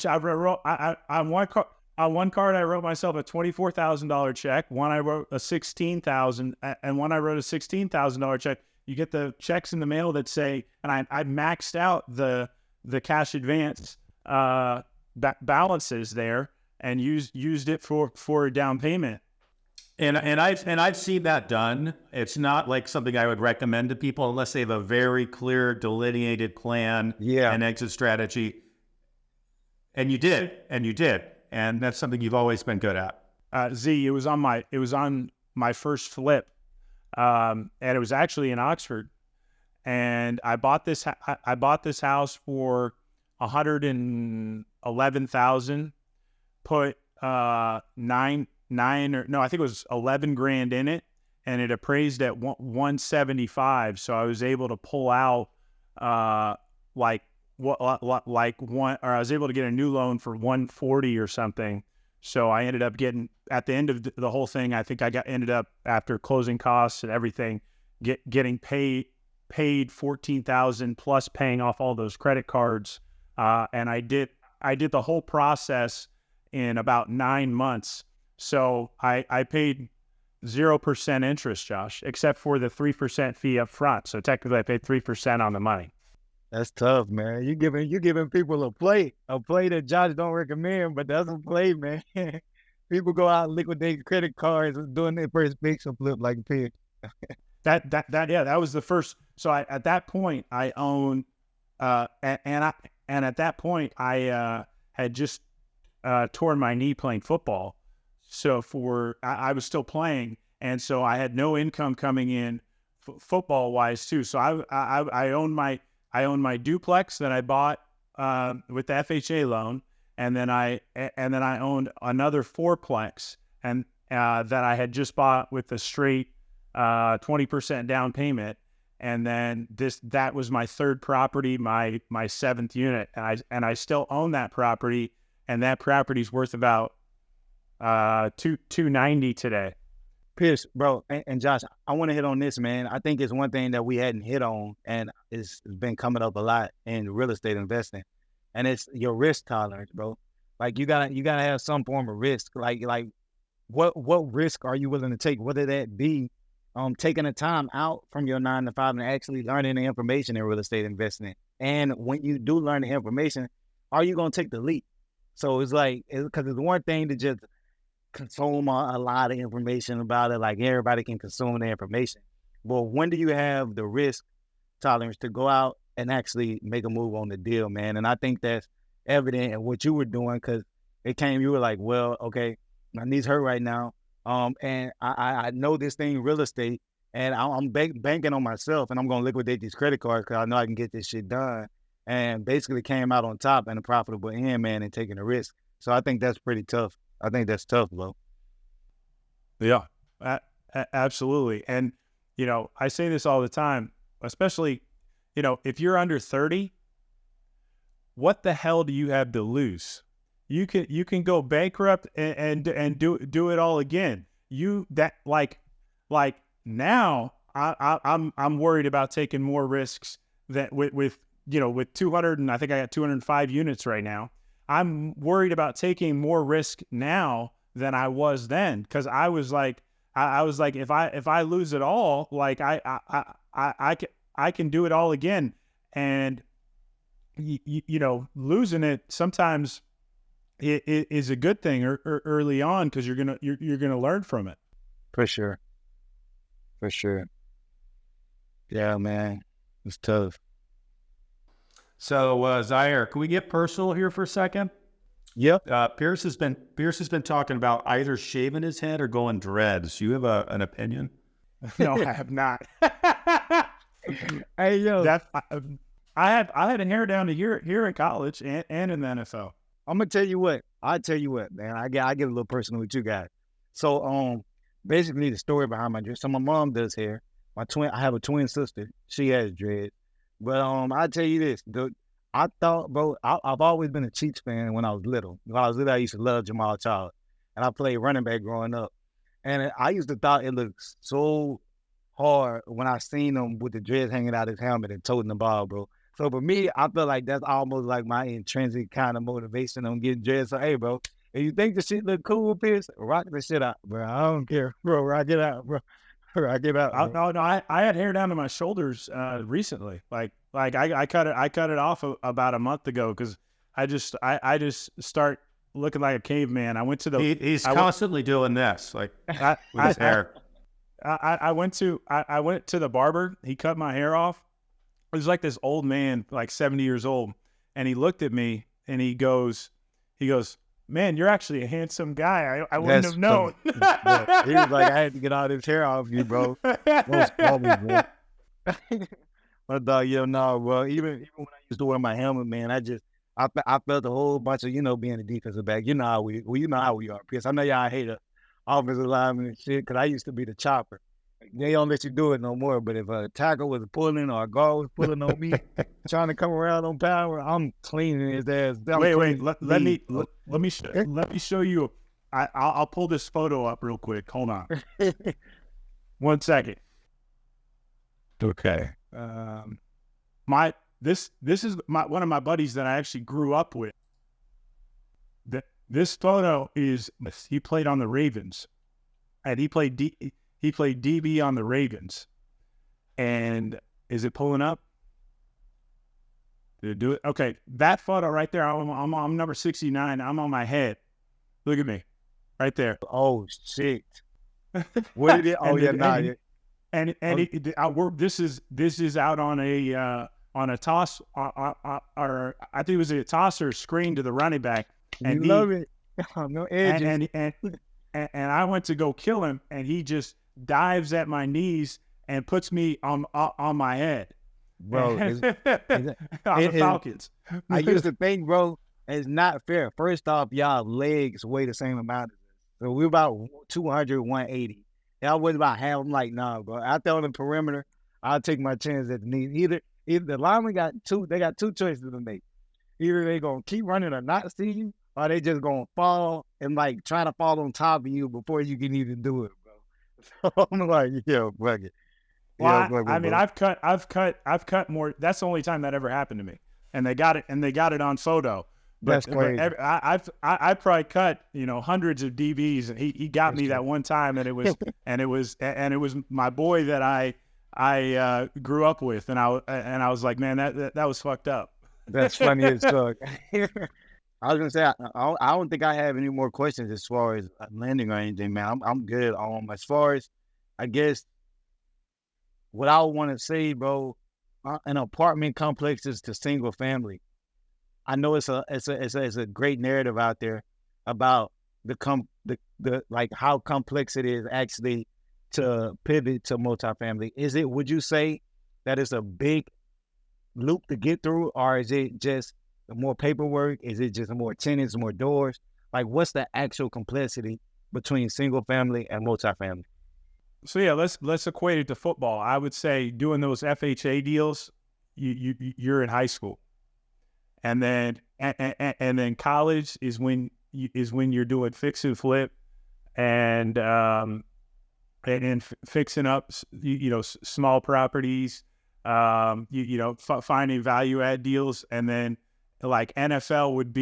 on one card I wrote myself a $24,000 check. One I wrote a $16,000, and one I wrote a $16,000 check. You get the checks in the mail that say, and I maxed out the cash advance balances there and used it for a down payment. And I've seen that done. It's not like something I would recommend to people unless they have a very clear delineated plan and exit strategy. And you did. And that's something you've always been good at. It was on my first flip. And it was actually in Oxford. And I bought this house for $111,000. put I think it was 11 grand in it, and it appraised at 175. So I was able to pull out I was able to get a new loan for 140 or something. So I ended up getting, at the end of the whole thing, I think ended up after closing costs and everything, getting paid $14,000 plus paying off all those credit cards. And I did the whole process in about 9 months. So I paid 0% interest, Josh, except for the 3% fee up front. So technically I paid 3% on the money. That's tough, man. You giving people a play that Josh don't recommend, but that's a play, man. People go out and liquidate credit cards and doing their first fix and flip like a pig. That was the first. So at that point I owned, and at that point I had just torn my knee playing football. So I was still playing, and so I had no income coming in football wise too. So I owned my duplex that I bought with the FHA loan, and then I owned another fourplex and that I had just bought with a straight 20% down payment, and then that was my third property, my seventh unit, and I still own that property, and that property's worth about $290 today. Pierce, bro, and Josh, I want to hit on this, man. I think it's one thing that we hadn't hit on, and it's been coming up a lot in real estate investing, and it's your risk tolerance, bro. Like you gotta have some form of risk. Like what risk are you willing to take? Whether that be taking the time out from your 9 to 5 and actually learning the information in real estate investing. And when you do learn the information, are you gonna take the leap? So it's like, because it's one thing to just consume a lot of information about it, like everybody can consume the information. But when do you have the risk tolerance to go out and actually make a move on the deal, man? And I think that's evident in what you were doing, because you were like, well, okay, my knees hurt right now, and I know this thing, real estate, and I'm banking on myself, and I'm going to liquidate these credit cards because I know I can get this shit done, and basically came out on top and a profitable end, man, and taking a risk. So I think that's pretty tough. I think that's tough, bro. Yeah, absolutely. And, I say this all the time, especially, if you're under 30, what the hell do you have to lose? You can go bankrupt and do it all again. Now I'm worried about taking more risks that with 200, and I think I got 205 units right now. I'm worried about taking more risk now than I was then, because I was like, if I lose it all, like I can do it all again, and losing it sometimes it is a good thing early on, because you're gonna learn from it. For sure. Yeah, man, it's tough. So, Zair, can we get personal here for a second? Yep. Pierce has been talking about either shaving his head or going dreads. You have an opinion? No, I have not. Hey, yo, I had a hair down to here in college and in the NFL. I'm gonna tell you what. Man. I get a little personal with you guys. So, basically the story behind my dress. So my mom does hair. I have a twin sister. She has dreads. But I tell you this, I thought, bro, I've always been a Chiefs fan when I was little. When I was little, I used to love Jamal Charles, and I played running back growing up. And I used to thought it looked so hard when I seen him with the dreads hanging out his helmet and toting the ball, bro. So for me, I feel like that's almost like my intrinsic kind of motivation on getting dreads. So hey, bro, if you think the shit look cool, Pierce, rock the shit out, bro. I don't care, bro. Rock it out, bro. Rock it out. Bro. No, I had hair down to my shoulders recently. Like I cut it off about a month ago, because I just start looking like a caveman. I went to the he's constantly doing this, like with his hair. I went to the barber. He cut my hair off. It was like this old man, like 70 years old, and he looked at me and he goes, man, you're actually a handsome guy. I wouldn't have known. He was like, I had to get all this hair off you, bro. Most probably, bro. But no, bro. Even when I used to wear my helmet, man, I felt a whole bunch of, being a defensive back. You know how we are. Because I know y'all hate a offensive lineman and shit, because I used to be the chopper. They don't let you do it no more. But if a tackle was pulling or a guard was pulling on me, trying to come around on power, I'm cleaning his ass. Wait. Let me show you. I'll pull this photo up real quick. Hold on. 1 second. Okay. This is one of my buddies that I actually grew up with. This photo is, he played on the Ravens, and he played DB on the Ravens. And is it pulling up? Did it do it? Okay, that photo right there. I'm number 69. I'm on my head. Look at me, right there. Oh shit! What did it? Oh yeah, nah. This is out on a toss, or I think it was a toss or screen to the running back. And you love it. No edges. And I went to go kill him, and he just dives at my knees and puts me on my head. Bro, on the Falcons. I used to think, bro, it's not fair. First off, y'all legs weigh the same amount. So we're about 200, 180. Y'all was about half. I'm like, nah, bro. Out there on the perimeter, I'll take my chance at the knee. Either the lineman got two choices to make. Either they gonna keep running or not see you, or they just gonna fall and like try to fall on top of you before you can even do it, bro. So I'm like, yo, fuck it. Well, I mean, I've cut more. That's the only time that ever happened to me, and they got it on photo. That's crazy. I probably cut hundreds of DBs, and he got me that one time, and it was my boy that I grew up with, and I was like, man, that was fucked up. That's funny as fuck. I was gonna say I don't think I have any more questions as far as landing or anything, man. I'm good. As far as I guess what I want to say, bro, an apartment complexes to single family. I know it's a great narrative out there about the like how complex it is actually to pivot to multifamily. Would you say that it's a big loop to get through, or is it just more paperwork? Is it just more tenants, more doors? Like, what's the actual complexity between single family and multifamily? So yeah, let's equate it to football. I would say doing those FHA deals, you're in high school, and then college is when you're doing fix and flip, and fixing up small properties, finding value add deals, and then like NFL would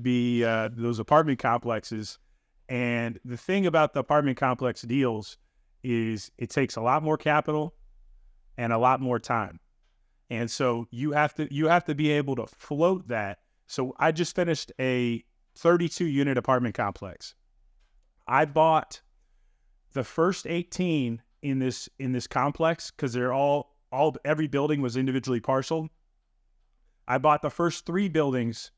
be those apartment complexes. And the thing about the apartment complex deals is it takes a lot more capital and a lot more time. And so you have to be able to float that. So I just finished a 32 unit apartment complex. I bought the first 18 in this complex because they're every building was individually parceled. I bought the first 3 buildings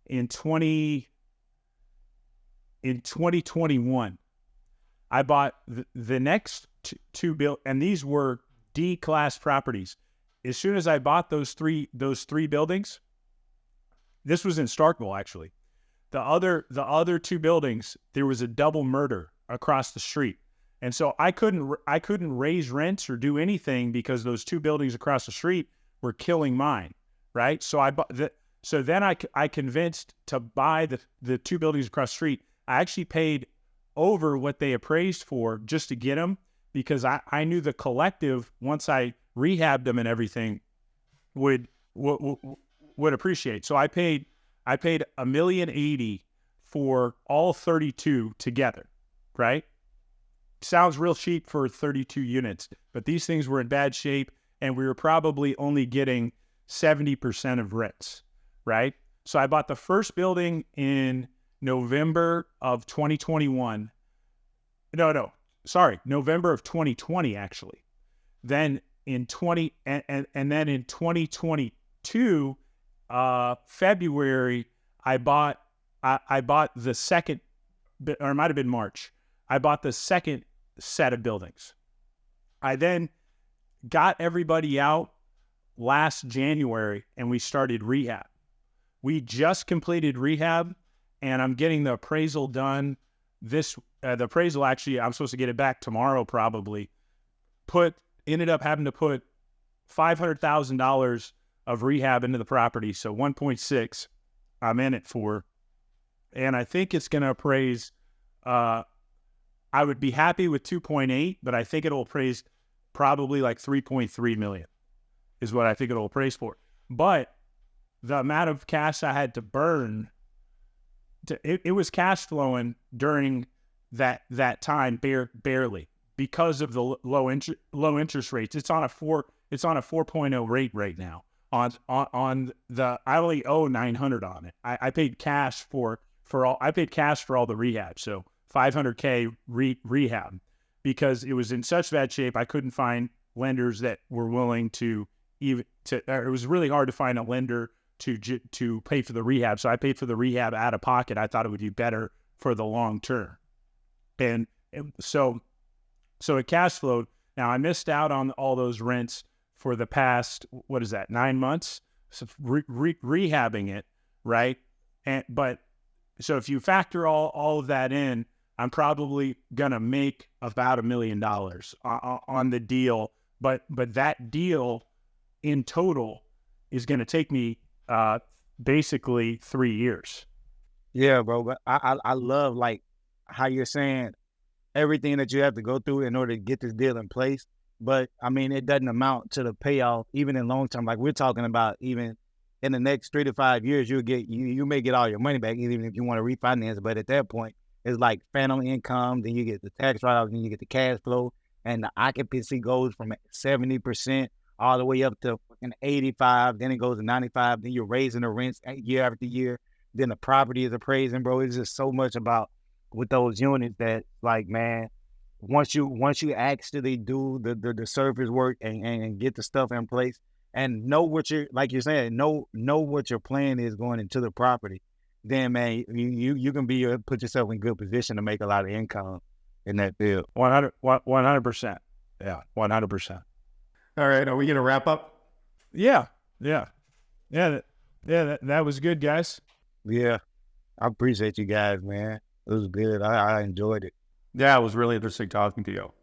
in 2021. I bought the next two and these were D-class properties. As soon as I bought those three buildings, this was in Starkville actually. The other 2 buildings, there was a double murder across the street, and so I couldn't raise rents or do anything because those 2 buildings across the street were killing mine, right? So then I convinced to buy the 2 buildings across the street. I actually paid over what they appraised for just to get them because I knew the collective, once I rehabbed them and everything, would appreciate. So I paid $1,080,000 for all 32 together, right? Sounds real cheap for 32 units, but these things were in bad shape, and we were probably only getting 70% of rents, right? So I bought the first building in November of 2021. November of 2020 actually. Then in 2022 February I bought the second, or it might have been March. I bought the second set of buildings. I then got everybody out last January and we started rehab. We just completed rehab, and I'm getting the appraisal done. The appraisal, actually, I'm supposed to get it back tomorrow probably. Ended up having to put $500,000 of rehab into the property, so 1.6 I'm in it for. And I think it's going to appraise, I would be happy with 2.8, but I think it'll appraise probably like 3.3 million is what I think it'll appraise for. But the amount of cash I had to burn, it was cash flowing during that time barely because of the low interest rates. It's on a 4.0 rate right now. I only owe $900 on it. I paid cash for all the rehab, so $500K rehab, because it was in such bad shape I couldn't find lenders that were willing to it was really hard to find a lender to pay for the rehab. So I paid for the rehab out of pocket. I thought it would be better for the long term. And so it cash flowed. Now I missed out on all those rents for the past, 9 months? So rehabbing it, right? But so if you factor all of that in, I'm probably gonna make about $1 million on the deal. But that deal in total is gonna take me basically 3 years. Yeah, bro. But I love like how you're saying everything that you have to go through in order to get this deal in place. But I mean, it doesn't amount to the payoff, even in long term. Like we're talking about, even in the next 3 to 5 years, you may get all your money back, even if you want to refinance. But at that point, it's like phantom income. Then you get the tax write-off, then you get the cash flow, and the occupancy goes from 70% all the way up to fucking 85. Then it goes to 95. Then you're raising the rents year after year. Then the property is appraising, bro. It's just so much about with those units that, like, man, once you actually do the surface work and get the stuff in place and know what you're, like you're saying, know what your plan is going into the property, then, man, you can put yourself in good position to make a lot of income in that field. 100%. Yeah, 100%. All right, are we going to wrap up? Yeah. That was good, guys. Yeah, I appreciate you guys, man. It was good. I enjoyed it. Yeah, it was really interesting talking to you.